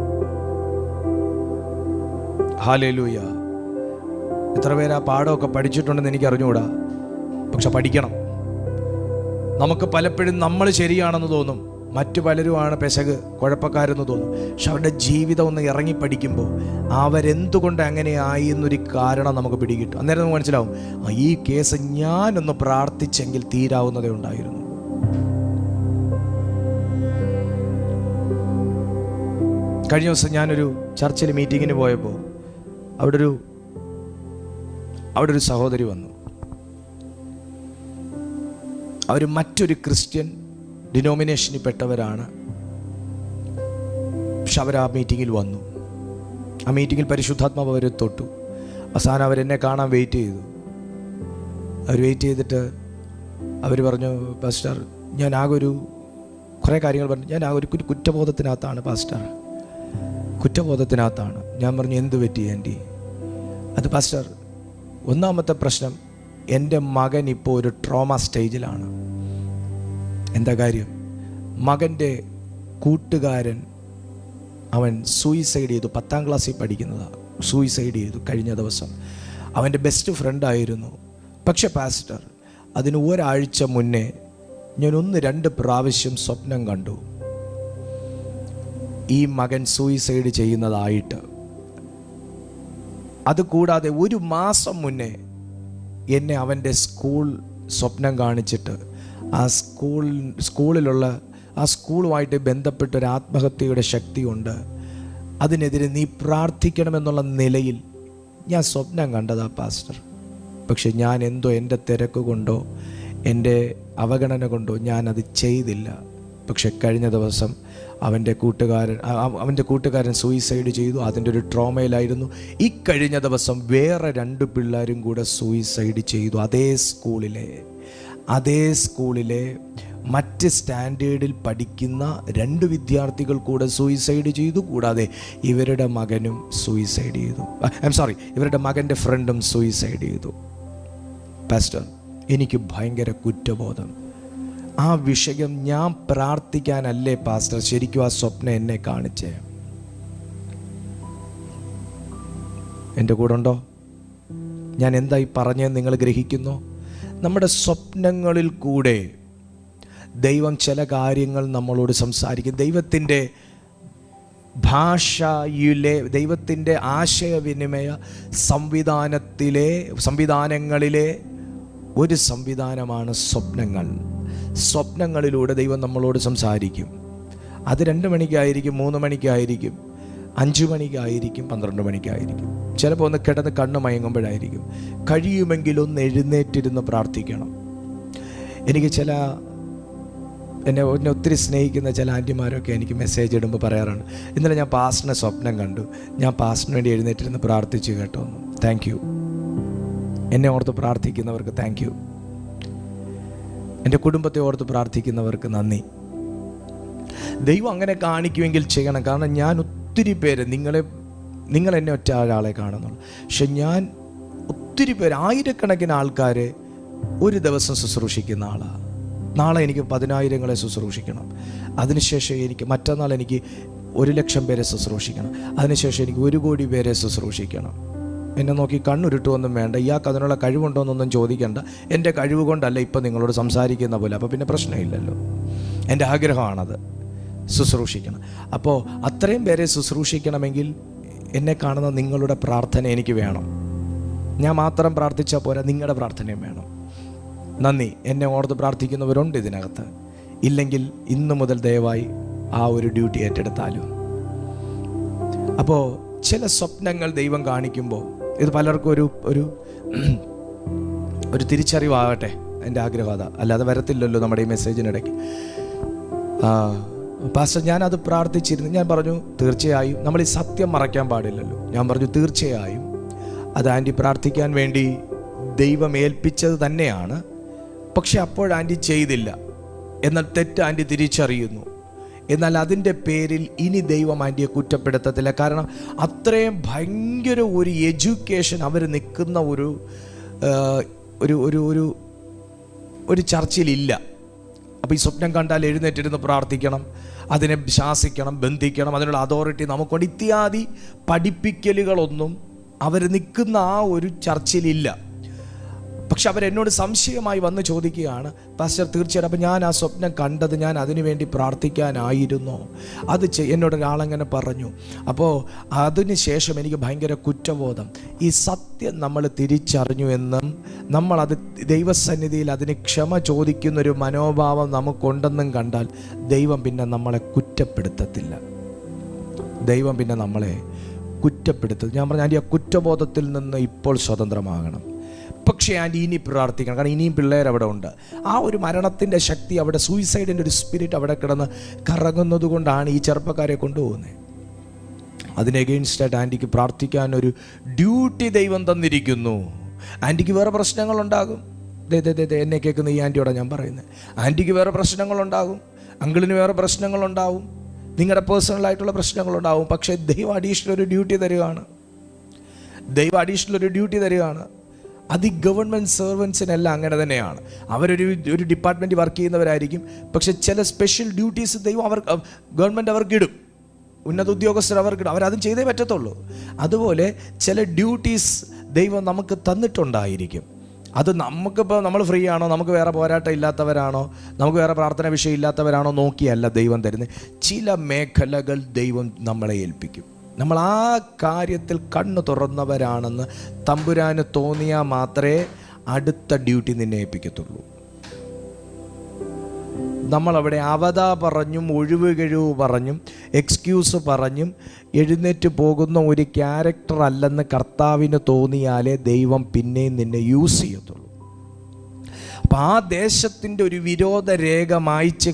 ഹല്ലേലൂയ. എത്ര പേര് ആ പാഠമൊക്കെ പഠിച്ചിട്ടുണ്ടെന്ന് എനിക്ക് അറിഞ്ഞുകൂടാ, പക്ഷെ പഠിക്കണം. നമുക്ക് പലപ്പോഴും നമ്മൾ ശരിയാണെന്ന് തോന്നും, മറ്റു പലരുമാണ് പെശക്, കുഴപ്പക്കാരെന്ന് തോന്നും. പക്ഷെ അവരുടെ ജീവിതം ഒന്ന് ഇറങ്ങി പഠിക്കുമ്പോൾ അവരെന്തുകൊണ്ട് അങ്ങനെ ആയി എന്നൊരു കാരണം നമുക്ക് പിടികിട്ടും. അന്നേരം നമുക്ക് മനസ്സിലാവും, ഈ കേസ് ഞാനൊന്ന് പ്രാർത്ഥിച്ചെങ്കിൽ തീരാവുന്നതേ ഉണ്ടായിരുന്നു. കഴിഞ്ഞ ദിവസം ഞാനൊരു ചർച്ചിൽ മീറ്റിങ്ങിന് പോയപ്പോൾ അവിടെ ഒരു സഹോദരി വന്നു. അവർ മറ്റൊരു ക്രിസ്ത്യൻ ഡിനോമിനേഷനിൽ പെട്ടവരാണ്. പക്ഷെ അവർ ആ മീറ്റിങ്ങിൽ വന്നു. ആ മീറ്റിങ്ങിൽ പരിശുദ്ധാത്മാവ് അവരെ തൊട്ടു. അവസാനം അവരെന്നെ കാണാൻ വെയിറ്റ് ചെയ്തു. അവർ വെയിറ്റ് ചെയ്തിട്ട് അവർ പറഞ്ഞു, പാസ്റ്റർ, ഞാൻ ആകെ കുറേ കാര്യങ്ങൾ പറഞ്ഞു. ഞാൻ ആകെ ഒരു കുറ്റബോധത്തിനകത്താണ് പാസ്റ്റർ, കുറ്റബോധത്തിനകത്താണ്. ഞാൻ പറഞ്ഞു, എന്ത് പറ്റി ആൻറ്റി? അത് പാസ്റ്റർ, ഒന്നാമത്തെ പ്രശ്നം, എൻ്റെ മകൻ ഇപ്പോൾ ഒരു ട്രോമ സ്റ്റേജിലാണ്. എന്താ കാര്യം? മകൻ്റെ കൂട്ടുകാരൻ അവൻ സൂയിസൈഡ് ചെയ്തു. 10ാം ക്ലാസ്സിൽ പഠിക്കുന്നതാണ്. സൂയിസൈഡ് ചെയ്തു കഴിഞ്ഞ ദിവസം. അവൻ്റെ ബെസ്റ്റ് ഫ്രണ്ടായിരുന്നു. പക്ഷെ പാസ്റ്റർ, അതിന് ഒരാഴ്ച മുന്നേ ഞാൻ 1-2 പ്രാവശ്യം സ്വപ്നം കണ്ടു ഈ മകൻ സൂയിസൈഡ് ചെയ്യുന്നതായിട്ട്. അതുകൂടാതെ 1 മാസം മുന്നേ എന്നെ അവൻ്റെ സ്വപ്നം കാണിച്ചിട്ട് സ്കൂളുമായിട്ട് ബന്ധപ്പെട്ടൊരു ആത്മഹത്യയുടെ ശക്തിയുണ്ട്, അതിനെതിരെ നീ പ്രാർത്ഥിക്കണമെന്നുള്ള നിലയിൽ ഞാൻ സ്വപ്നം കണ്ടതാ പാസ്റ്റർ. പക്ഷെ ഞാൻ എന്തോ എൻ്റെ തിരക്ക് കൊണ്ടോ എൻ്റെ അവഗണന കൊണ്ടോ ഞാനത് ചെയ്തില്ല. പക്ഷെ കഴിഞ്ഞ ദിവസം അവൻ്റെ കൂട്ടുകാരൻ സൂയിസൈഡ് ചെയ്തു. അതിൻ്റെ ഒരു ട്രോമയിലായിരുന്നു. ഈ കഴിഞ്ഞ ദിവസം വേറെ 2 പിള്ളേരും കൂടെ സൂയിസൈഡ് ചെയ്തു. അതേ സ്കൂളിലെ മറ്റ് സ്റ്റാൻഡേർഡിൽ പഠിക്കുന്ന 2 വിദ്യാർത്ഥികൾ കൂടെ സൂയിസൈഡ് ചെയ്തു. കൂടാതെ ഇവരുടെ മകനും സൂയിസൈഡ് ചെയ്തു. ഇവരുടെ മകൻ്റെ ഫ്രണ്ടും സൂയിസൈഡ് ചെയ്തു. പാസ്റ്റർ, എനിക്ക് ഭയങ്കര കുറ്റബോധം. ആ വിഷയം ഞാൻ പ്രാർത്ഥിക്കാനല്ലേ പാസ്റ്റർ ശരിക്കും ആ സ്വപ്നം എന്നെ കാണിച്ചേ? എൻ്റെ കൂടെ ഉണ്ടോ? ഞാൻ എന്തായി പറഞ്ഞതെന്ന് നിങ്ങൾ ഗ്രഹിക്കുന്നു? നമ്മുടെ സ്വപ്നങ്ങളിൽ കൂടെ ദൈവം ചില കാര്യങ്ങൾ നമ്മളോട് സംസാരിക്കും. ദൈവത്തിൻ്റെ ഭാഷയിലെ, ദൈവത്തിൻ്റെ ആശയവിനിമയ സംവിധാനങ്ങളിലെ ഒരു സംവിധാനമാണ് സ്വപ്നങ്ങൾ. സ്വപ്നങ്ങളിലൂടെ ദൈവം നമ്മളോട് സംസാരിക്കും. അത് 2 മണിക്കായിരിക്കും, 3 മണിക്കായിരിക്കും, 5 മണിക്കായിരിക്കും, 12 മണിക്കായിരിക്കും. ചിലപ്പോൾ ഒന്ന് കിടന്ന് കണ്ണ് മയങ്ങുമ്പോഴായിരിക്കും. കഴിയുമെങ്കിൽ ഒന്ന് എഴുന്നേറ്റിരുന്ന് പ്രാർത്ഥിക്കണം. എനിക്ക് എന്നെ ഒത്തിരി സ്നേഹിക്കുന്ന ചില ആൻറ്റിമാരൊക്കെ എനിക്ക് മെസ്സേജ് ഇടുമ്പോൾ പറയാറാണ്, ഇന്നലെ ഞാൻ പാസ്റ്ററിനെ സ്വപ്നം കണ്ടു, ഞാൻ പാസ്റ്ററിന് വേണ്ടി എഴുന്നേറ്റിരുന്ന് പ്രാർത്ഥിച്ചു കേട്ടോ. Thank you. എന്നെ ഓർത്ത് പ്രാർത്ഥിക്കുന്നവർക്ക് താങ്ക് യു. എൻ്റെ കുടുംബത്തെ ഓർത്ത് പ്രാർത്ഥിക്കുന്നവർക്ക് നന്ദി. ദൈവം അങ്ങനെ കാണിക്കുമെങ്കിൽ ചെയ്യണം. കാരണം ഞാൻ ഒത്തിരി പേര്, നിങ്ങൾ എന്നെ ഒറ്റ ഒരാളെ കാണുന്നുള്ളൂ, പക്ഷെ ഞാൻ ഒത്തിരി പേര്, ആയിരക്കണക്കിന് ആൾക്കാരെ ഒരു ദിവസം ശുശ്രൂഷിക്കുന്ന ആളാണ്. നാളെ എനിക്ക് 10,000 ശുശ്രൂഷിക്കണം. അതിനുശേഷം മറ്റന്നാൾ എനിക്ക് 1,00,000 പേരെ ശുശ്രൂഷിക്കണം. അതിനുശേഷം എനിക്ക് 1 കോടി പേരെ ശുശ്രൂഷിക്കണം. എന്നെ നോക്കി കണ്ണുരുട്ടുമൊന്നും വേണ്ട, ഇയാൾക്ക് അതിനുള്ള കഴിവുണ്ടോയെന്നൊന്നും ചോദിക്കേണ്ട. എൻ്റെ കഴിവ് കൊണ്ടല്ല ഇപ്പം നിങ്ങളോട് സംസാരിക്കുന്ന പോലെ. അപ്പോൾ പിന്നെ പ്രശ്നമില്ലല്ലോ. എൻ്റെ ആഗ്രഹമാണത്, ശുശ്രൂഷിക്കണം. അപ്പോൾ അത്രയും പേരെ ശുശ്രൂഷിക്കണമെങ്കിൽ എന്നെ കാണുന്ന നിങ്ങളുടെ പ്രാർത്ഥന എനിക്ക് വേണം. ഞാൻ മാത്രം പ്രാർത്ഥിച്ചാൽ പോരാ, നിങ്ങളുടെ പ്രാർത്ഥനയും വേണം. നന്ദി. എന്നെ ഓർത്ത് പ്രാർത്ഥിക്കുന്നവരുണ്ട് ഇതിനകത്ത്. ഇല്ലെങ്കിൽ ഇന്നു മുതൽ ദയവായി ആ ഒരു ഡ്യൂട്ടി ഏറ്റെടുത്താലും. അപ്പോൾ ചില സ്വപ്നങ്ങൾ ദൈവം കാണിക്കുമ്പോൾ ഇത് പലർക്കും ഒരു തിരിച്ചറിവാകട്ടെ, എൻ്റെ ആഗ്രഹം അതാ. അല്ലാതെ വരത്തില്ലല്ലോ നമ്മുടെ ഈ മെസ്സേജിനിടയ്ക്ക്. പാസ്റ്റർ ഞാനത് പ്രാർത്ഥിച്ചിരുന്നു. ഞാൻ പറഞ്ഞു തീർച്ചയായും നമ്മൾ ഈ സത്യം മറയ്ക്കാൻ പാടില്ലല്ലോ. ഞാൻ പറഞ്ഞു തീർച്ചയായും അത് ആൻറ്റി പ്രാർത്ഥിക്കാൻ വേണ്ടി ദൈവം ഏൽപ്പിച്ചത് തന്നെയാണ്. പക്ഷെ അപ്പോൾ ആൻറ്റി ചെയ്തില്ല. എന്നാൽ തെറ്റ് ആൻറ്റി തിരിച്ചറിയുന്നു. എന്നാൽ അതിൻ്റെ പേരിൽ ഇനി ദൈവം ആൻറ്റിയെ കുറ്റപ്പെടുത്തത്തില്ല. കാരണം അത്രയും ഭയങ്കര ഒരു എഡ്യൂക്കേഷൻ അവർ നിൽക്കുന്ന ഒരു ഒരു ഒരു ഒരു ഒരു ചർച്ചിലില്ല. അപ്പോൾ ഈ സ്വപ്നം കണ്ടാൽ എഴുന്നേറ്റിരുന്ന് പ്രാർത്ഥിക്കണം, അതിനെ ശാസിക്കണം, ബന്ധിക്കണം, അതിനുള്ള അതോറിറ്റി നമുക്കുണ്ട് ഇത്യാദി പഠിപ്പിക്കലുകളൊന്നും അവർ നിൽക്കുന്ന ആ ഒരു ചർച്ചിലില്ല. പക്ഷെ അവരെന്നോട് സംശയമായി വന്ന് ചോദിക്കുകയാണ്, പാസ്റ്റർ തീർച്ചയായിട്ടും അപ്പം ഞാൻ ആ സ്വപ്നം കണ്ടത് ഞാൻ അതിനു വേണ്ടി പ്രാർത്ഥിക്കാനായിരുന്നോ? അത് എന്നോട് ഒരാളങ്ങനെ പറഞ്ഞു. അപ്പോൾ അതിന് ശേഷം എനിക്ക് ഭയങ്കര കുറ്റബോധം. ഈ സത്യം നമ്മൾ തിരിച്ചറിഞ്ഞു എന്നും നമ്മളത് ദൈവസന്നിധിയിൽ അതിന് ക്ഷമ ചോദിക്കുന്നൊരു മനോഭാവം നമുക്കുണ്ടെന്നും കണ്ടാൽ ദൈവം പിന്നെ നമ്മളെ കുറ്റപ്പെടുത്തത്തില്ല. ദൈവം പിന്നെ നമ്മളെ കുറ്റപ്പെടുത്തും. ഞാൻ പറഞ്ഞു ആൻറ്റി ആ കുറ്റബോധത്തിൽ നിന്ന് ഇപ്പോൾ സ്വതന്ത്രമാകണം. പക്ഷേ ആൻറ്റി ഇനി പ്രാർത്ഥിക്കണം. കാരണം ഇനിയും പിള്ളേർ അവിടെ ഉണ്ട്. ആ ഒരു മരണത്തിൻ്റെ ശക്തി അവിടെ, സൂയിസൈഡിൻ്റെ ഒരു സ്പിരിറ്റ് അവിടെ കിടന്ന് കറങ്ങുന്നത് കൊണ്ടാണ് ഈ ചെറുപ്പക്കാരെ കൊണ്ടുപോകുന്നത്. അതിന് എഗെയിൻസ്റ്റായിട്ട് ആൻറ്റിക്ക് പ്രാർത്ഥിക്കാനൊരു ഡ്യൂട്ടി ദൈവം തന്നിരിക്കുന്നു. ആൻറ്റിക്ക് വേറെ പ്രശ്നങ്ങളുണ്ടാകും. എന്നെ കേൾക്കുന്ന ഈ ആൻറ്റിയോടെ ഞാൻ പറയുന്നത്, ആൻറ്റിക്ക് വേറെ പ്രശ്നങ്ങളുണ്ടാകും, അങ്കിളിന് വേറെ പ്രശ്നങ്ങളുണ്ടാവും, നിങ്ങളുടെ പേഴ്സണലായിട്ടുള്ള പ്രശ്നങ്ങളുണ്ടാവും. പക്ഷേ ദൈവം അഡീഷണൽ ഒരു ഡ്യൂട്ടി തരികയാണ്. ദൈവം അഡീഷണൽ ഒരു ഡ്യൂട്ടി തരികയാണ്. അത് ഈ ഗവൺമെൻറ് സെർവൻസിനെല്ലാം അങ്ങനെ തന്നെയാണ്. ഒരു ഡിപ്പാർട്ട്മെൻറ്റ് വർക്ക് ചെയ്യുന്നവരായിരിക്കും. പക്ഷെ ചില സ്പെഷ്യൽ ഡ്യൂട്ടീസ് ദൈവം ഗവൺമെൻറ് അവർക്ക് ഇടും, ഉന്നത ഉദ്യോഗസ്ഥർ അവർക്ക് ഇടും. അവരതും ചെയ്തേ പറ്റത്തുള്ളൂ. അതുപോലെ ചില ഡ്യൂട്ടീസ് ദൈവം നമുക്ക് തന്നിട്ടുണ്ടായിരിക്കും. അത് നമുക്കിപ്പോൾ നമ്മൾ ഫ്രീ ആണോ, നമുക്ക് വേറെ പോരാട്ടം ഇല്ലാത്തവരാണോ, നമുക്ക് വേറെ പ്രാർത്ഥന വിഷയം ഇല്ലാത്തവരാണോ നോക്കിയല്ല ദൈവം തരുന്നത്. ചില മേഖലകൾ ദൈവം നമ്മളെ ഏൽപ്പിക്കും. നമ്മൾ ആ കാര്യത്തിൽ കണ്ണു തുറന്നവരാണെന്ന് തമ്പുരാന് തോന്നിയാൽ മാത്രമേ അടുത്ത ഡ്യൂട്ടി നിന്നെ ഏൽപ്പിക്കത്തുള്ളൂ. നമ്മളവിടെ അവതാ പറഞ്ഞും ഒഴിവ് കഴിവ് പറഞ്ഞും എക്സ്ക്യൂസ് പറഞ്ഞും എഴുന്നേറ്റ് പോകുന്ന ഒരു ക്യാരക്ടർ അല്ലെന്ന് കർത്താവിന് തോന്നിയാലേ ദൈവം പിന്നെയും നിന്നെ യൂസ് ചെയ്യത്തുള്ളൂ. അപ്പം ആ ദേശത്തിൻ്റെ ഒരു വിരോധ രേഖ മായ്ച്ചു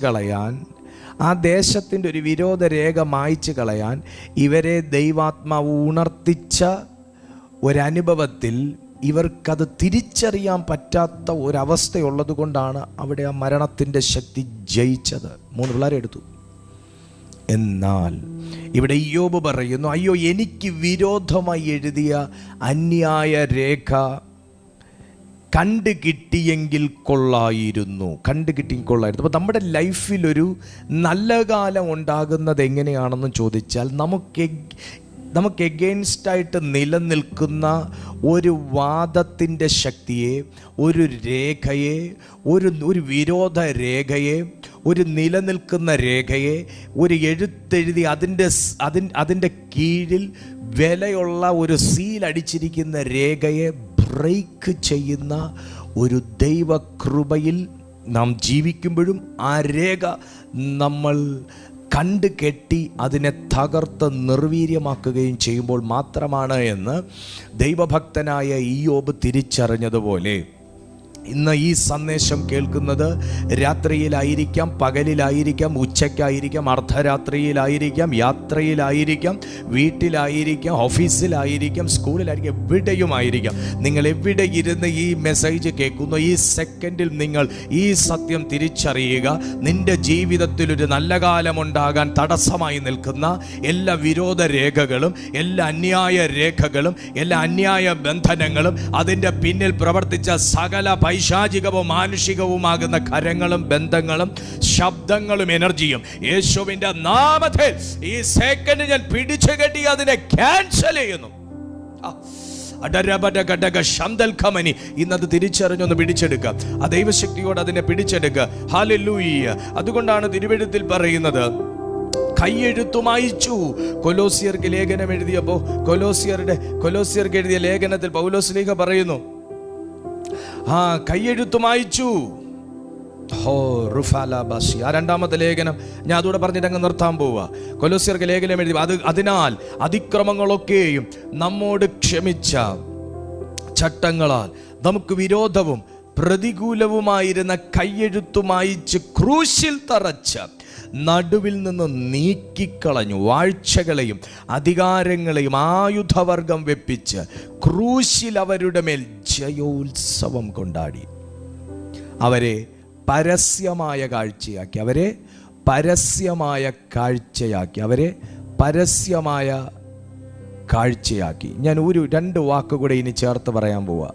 കളയാൻ, ഇവരെ ദൈവാത്മാവ് ഉണർത്തിച്ച ഒരനുഭവത്തിൽ ഇവർക്കത് തിരിച്ചറിയാൻ പറ്റാത്ത ഒരവസ്ഥയുള്ളത് കൊണ്ടാണ് അവിടെ ആ മരണത്തിൻ്റെ ശക്തി ജയിച്ചത്. 3 പിള്ളേരെ എടുത്തു. എന്നാൽ ഇവിടെ ഇയ്യോബ് പറയുന്നു, അയ്യോ എനിക്ക് വിരോധമായി എഴുതിയ അന്യായ രേഖ കണ്ടു കിട്ടിയെങ്കിൽ കൊള്ളായിരുന്നു. അപ്പോൾ നമ്മുടെ ലൈഫിലൊരു നല്ല കാലം ഉണ്ടാകുന്നത് എങ്ങനെയാണെന്ന് ചോദിച്ചാൽ നമുക്ക് എഗെയിൻസ്റ്റായിട്ട് നിലനിൽക്കുന്ന ഒരു വാദത്തിൻ്റെ ശക്തിയെ, ഒരു രേഖയെ, ഒരു വിരോധ രേഖയെ, ഒരു നിലനിൽക്കുന്ന രേഖയെ, ഒരു എഴുത്തെഴുതി അതിൻ്റെ കീഴിൽ വിലയുള്ള ഒരു സീൽ അടിച്ചിരിക്കുന്ന രേഖയെ ബ്രേക്ക് ചെയ്യുന്ന ഒരു ദൈവകൃപയിൽ നാം ജീവിക്കുമ്പോഴും ആ രേഖ നമ്മൾ കണ്ടു കെട്ടി അതിനെ തകർത്ത് നിർവീര്യമാക്കുകയും ചെയ്യുമ്പോൾ മാത്രമാണ് എന്ന് ദൈവഭക്തനായ ഇയ്യോബ് തിരിച്ചറിഞ്ഞതുപോലെ ഇന്ന് ഈ സന്ദേശം കേൾക്കുന്നത് രാത്രിയിലായിരിക്കാം, പകലിലായിരിക്കാം, ഉച്ചയ്ക്കായിരിക്കാം, അർദ്ധരാത്രിയിലായിരിക്കാം, യാത്രയിലായിരിക്കാം, വീട്ടിലായിരിക്കാം, ഓഫീസിലായിരിക്കാം, സ്കൂളിലായിരിക്കാം, എവിടെയുമായിരിക്കാം. നിങ്ങൾ എവിടെ ഇരുന്ന് ഈ മെസ്സേജ് കേൾക്കുന്നു, ഈ സെക്കൻഡിൽ നിങ്ങൾ ഈ സത്യം തിരിച്ചറിയുക. നിന്റെ ജീവിതത്തിൽ ഒരു നല്ല കാലമുണ്ടാകാൻ തടസ്സമായി നിൽക്കുന്ന എല്ലാ വിരോധ രേഖകളും, എല്ലാ അന്യായ രേഖകളും, എല്ലാ അന്യായ ബന്ധനങ്ങളും, അതിൻ്റെ പിന്നിൽ പ്രവർത്തിച്ച സകല പൈശാചികവും മാനുഷികവുമാകുന്ന കരങ്ങളും ബന്ധങ്ങളും ശബ്ദങ്ങളും എനർജിയും യേശുവിന്റെ നാമത്തിൽ ഈ സെക്കൻഡ് ഞാൻ പിടിച്ചു കെട്ടി അതിനെ ക്യാൻസൽ ചെയ്യുന്നു. ഇന്നത് തിരിച്ചറിഞ്ഞൊന്ന് പിടിച്ചെടുക്കുക. ആ ദൈവശക്തിയോട് അതിനെ പിടിച്ചെടുക്കുക. ഹല്ലേലൂയ. അതുകൊണ്ടാണ് തിരുവെഴുത്തിൽ പറയുന്നത്, കൈയെഴുത്തു മായിച്ചു. കൊലോസ്യർക്ക് ലേഖനം എഴുതിയപ്പോൾ കൊലോസ്യർക്ക് എഴുതിയ ലേഖനത്തിൽ പൗലോസ് ശ്ലീഹ പറയുന്നു, കൈയെഴുത്തു മായിച്ചു. രണ്ടാമത്തെ ലേഖനം ഞാൻ അതുകൂടെ പറഞ്ഞിട്ട് അങ്ങ് നിർത്താൻ പോവുക. കൊലോസ്യർക്ക് ലേഖനം എഴുതി, അതിനാൽ അതിക്രമങ്ങളൊക്കെയും നമ്മോട് ക്ഷമിച്ച ചട്ടങ്ങളാൽ നമുക്ക് വിരോധവും പ്രതികൂലവുമായിരുന്ന കൈയെഴുത്തു മായിച്ച് ക്രൂശിൽ തറച്ച നടുവിൽ നിന്ന് നീക്കിക്കളഞ്ഞു. വാഴ്ചകളെയും അധികാരങ്ങളെയും ആയുധവർഗം വെപ്പിച്ച് ക്രൂശിൽ അവരുടെ മേൽ ജയോത്സവം കൊണ്ടാടി. അവരെ പരസ്യമായ കാഴ്ചയാക്കി, അവരെ പരസ്യമായ കാഴ്ചയാക്കി, അവരെ പരസ്യമായ കാഴ്ചയാക്കി. ഞാൻ രണ്ട് വാക്കുകൂടെ ഇനി ചേർത്ത് പറയാൻ പോവാ,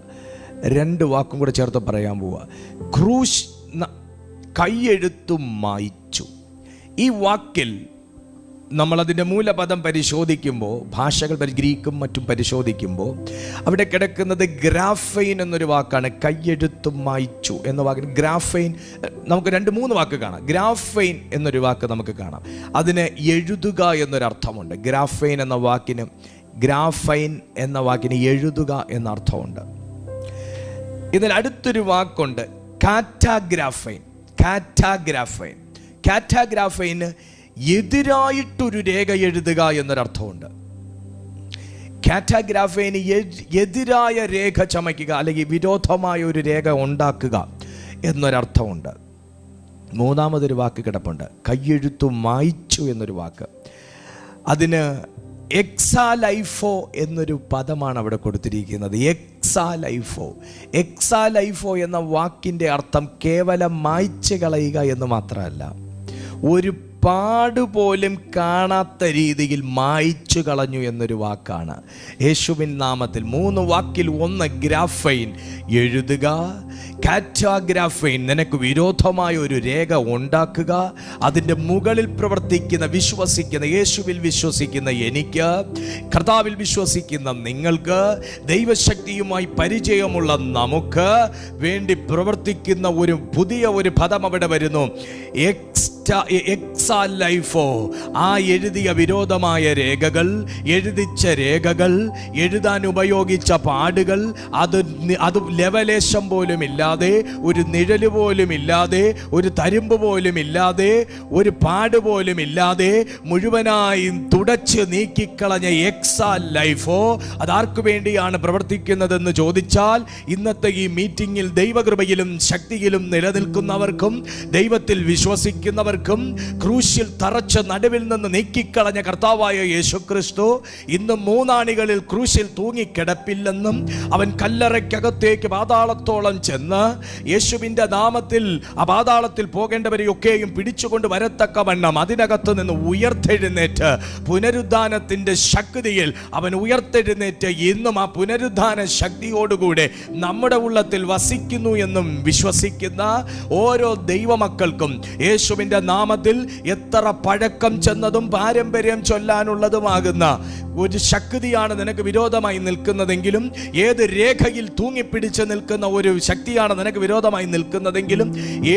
രണ്ട് വാക്കും കൂടെ ചേർത്ത് പറയാൻ പോവാ. ക്രൂശ് കൈയെഴുത്തു മായ്ച്ചു. ഈ വാക്കിൽ നമ്മളതിൻ്റെ മൂലപദം പരിശോധിക്കുമ്പോൾ, ഭാഷകൾ ഗ്രീക്കും മറ്റും പരിശോധിക്കുമ്പോൾ അവിടെ കിടക്കുന്നത് ഗ്രാഫൈൻ എന്നൊരു വാക്കാണ്. കൈയെഴുത്തു മായ്ച്ചു എന്ന വാക്കിന് ഗ്രാഫൈൻ നമുക്ക് 2-3 വാക്ക് കാണാം. ഗ്രാഫൈൻ എന്നൊരു വാക്ക് നമുക്ക് കാണാം. അതിന് എഴുതുക എന്നൊരർത്ഥമുണ്ട്. ഗ്രാഫൈൻ എന്ന വാക്കിന് എഴുതുക എന്ന അർത്ഥമുണ്ട്. ഇതിൽ അടുത്തൊരു വാക്കുണ്ട് കാറ്റാഗ്രാഫൈൻ. കാറ്റാഗ്രാഫൈന് എതിരായിട്ടൊരു രേഖ എഴുതുക എന്നൊരർത്ഥമുണ്ട്. കാറ്റാഗ്രാഫൈന് എതിരായ രേഖ ചമയ്ക്കുക, അല്ലെങ്കിൽ വിരോധമായ ഒരു രേഖ ഉണ്ടാക്കുക എന്നൊരർത്ഥമുണ്ട്. മൂന്നാമതൊരു വാക്ക് കിടപ്പുണ്ട്, കയ്യെഴുത്തു മായ്ച്ചു എന്നൊരു വാക്ക്. അതിന് എക്സാലൈഫോ എന്നൊരു പദമാണ് അവിടെ കൊടുത്തിരിക്കുന്നത്. എക്സാലൈഫോ എന്ന വാക്കിൻ്റെ അർത്ഥം കേവലം മായ്ച്ചു കളയുക എന്ന് മാത്രമല്ല, ഒരു പാടുപോലും കാണാത്ത രീതിയിൽ മായ്ച്ചു കളഞ്ഞു എന്നൊരു വാക്കാണ്. യേശുവിൻ നാമത്തിൽ 3 വാക്കിൽ ഒന്ന് ഗ്രാഫൈൻ, എഴുതുക. കാറ്റാഗ്രാഫൈൻ, നിനക്ക് വിരോധമായ ഒരു രേഖ ഉണ്ടാക്കുക. അതിൻ്റെ മുകളിൽ പ്രവർത്തിക്കുന്ന, വിശ്വസിക്കുന്ന, യേശുവിൽ വിശ്വസിക്കുന്ന എനിക്ക്, കർത്താവിൽ വിശ്വസിക്കുന്ന നിങ്ങൾക്ക്, ദൈവശക്തിയുമായി പരിചയമുള്ള നമുക്ക് വേണ്ടി പ്രവർത്തിക്കുന്ന ഒരു പുതിയ പദം അവിടെ വരുന്നു. എക്സാലൈഫോ. ആ എഴുതിയ വിരോധമായ രേഖകൾ, എഴുതിച്ച രേഖകൾ, എഴുതാൻ ഉപയോഗിച്ച പാടുകൾ, അത് ലെവലേശം പോലും ഇല്ലാതെ, ഒരു നിഴല് പോലും ഇല്ലാതെ, ഒരു തരിമ്പ് പോലും ഇല്ലാതെ, ഒരു പാട് പോലും ഇല്ലാതെ മുഴുവനായും തുടച്ച് നീക്കിക്കളഞ്ഞ എക്സാലൈഫോ അതാർക്കു വേണ്ടിയാണ് പ്രവർത്തിക്കുന്നതെന്ന് ചോദിച്ചാൽ, ഇന്നത്തെ ഈ മീറ്റിംഗിൽ ദൈവകൃപയിലും ശക്തിയിലും നിലനിൽക്കുന്നവർക്കും ദൈവത്തിൽ വിശ്വസിക്കുന്നവർക്കും ക്രൂശിൽ തറച്ച് നടുവിൽ നിന്ന് നീക്കിക്കളഞ്ഞ കർത്താവായ യേശുക്രിസ്തു ഇന്ന് 3 ആണികളിൽ ക്രൂശിൽ തൂങ്ങിക്കിടപ്പില്ലെന്നും അവൻ കല്ലറയ്ക്കകത്തേക്ക് പാതാളത്തോളം ചെന്ന് യേശുവിൻ്റെ നാമത്തിൽ ആ പാതാളത്തിൽ പോകേണ്ടവരെയൊക്കെയും പിടിച്ചുകൊണ്ട് വരത്തക്കവണ്ണം അതിനകത്ത് നിന്ന് ഉയർത്തെഴുന്നേറ്റ് പുനരുദ്ധാനത്തിൻ്റെ ശക്തിയിൽ അവൻ ഉയർത്തെഴുന്നേറ്റ് ഇന്നും ആ പുനരുദ്ധാന ശക്തിയോടുകൂടെ നമ്മുടെ ഉള്ളത്തിൽ വസിക്കുന്നു എന്നും വിശ്വസിക്കുന്ന ഓരോ ദൈവമക്കൾക്കും യേശുവിൻ്റെ നാമത്തിൽ എത്ര പഴക്കം ചെന്നതും പാരമ്പര്യം ചൊല്ലാനുള്ളതുമാകുന്ന ഒരു ശക്തിയാണ് നിനക്ക് വിരോധമായി നിൽക്കുന്നതെങ്കിലും, ഏത് രേഖയിൽ തൂങ്ങിപ്പിടിച്ച് നിൽക്കുന്ന ഒരു ശക്തിയാണ് നിനക്ക് വിരോധമായി നിൽക്കുന്നതെങ്കിലും,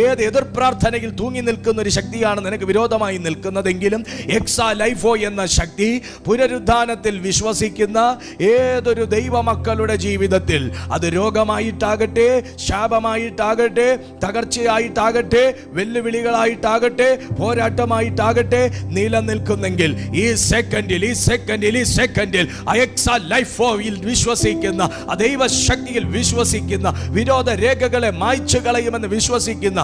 ഏത് എതിർപ്രാർത്ഥനയിൽ തൂങ്ങി നിൽക്കുന്ന ഒരു ശക്തിയാണ് നിനക്ക് വിരോധമായി നിൽക്കുന്നതെങ്കിലും, എക്സാലൈഫോ എന്ന ശക്തി പുനരുദ്ധാനത്തിൽ വിശ്വസിക്കുന്ന ഏതൊരു ദൈവമക്കളുടെ ജീവിതത്തിൽ, അത് രോഗമായിട്ടാകട്ടെ, ശാപമായിട്ടാകട്ടെ, തകർച്ചയായിട്ടാകട്ടെ, വെല്ലുവിളികളായിട്ടാകട്ടെ, പോരാട്ടമായിട്ടാകട്ടെ, നിലനിൽക്കുന്നെങ്കിൽ ഈ സെക്കൻഡിൽ എക്സാലൈഫോയിൽ വിശ്വസിക്കുന്ന, ദൈവശക്തിയിൽ വിശ്വസിക്കുന്ന, വിരോധ രേഖകളെ മായ്ച്ചു കളയുമെന്ന് വിശ്വസിക്കുന്ന,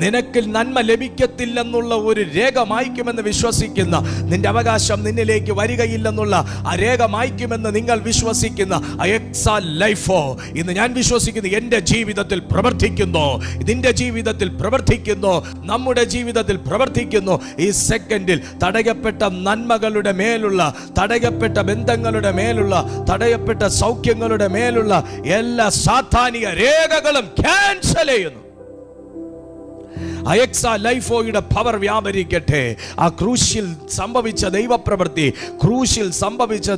നിനക്ക് നന്മ ലഭിക്കത്തില്ലെന്നുള്ള ഒരു രേഖ മായ്ക്കുമെന്ന് വിശ്വസിക്കുന്ന, നിന്റെ അവകാശം നിന്നിലേക്ക് വരികയില്ലെന്നുള്ള ആ രേഖ മായ്ക്കുമെന്ന് നിങ്ങൾ വിശ്വസിക്കുന്ന എക്സാലൈഫോ ഇന്ന് ഞാൻ വിശ്വസിക്കുന്നു എൻ്റെ ജീവിതത്തിൽ പ്രവർത്തിക്കുന്നു, നിന്റെ ജീവിതത്തിൽ പ്രവർത്തിക്കുന്നു, നമ്മുടെ ജീവിതത്തിൽ പ്രവർത്തിക്കുന്നു. ഈ സെക്കൻഡിൽ തടയപ്പെട്ട നന്മകളുടെ മേലുള്ള, തടയപ്പെട്ട ബന്ധങ്ങളുടെ മേലുള്ള, തടയപ്പെട്ട സൗഖ്യങ്ങളുടെ മേലുള്ള എല്ലാ സാത്താനിക രേഖകളും ക്യാൻസൽ ചെയ്യുന്നു. എക്സാലൈഫോയുടെ പവർ വ്യാപരിക്കട്ടെ. ആ ക്രൂശിൽ സംഭവിച്ച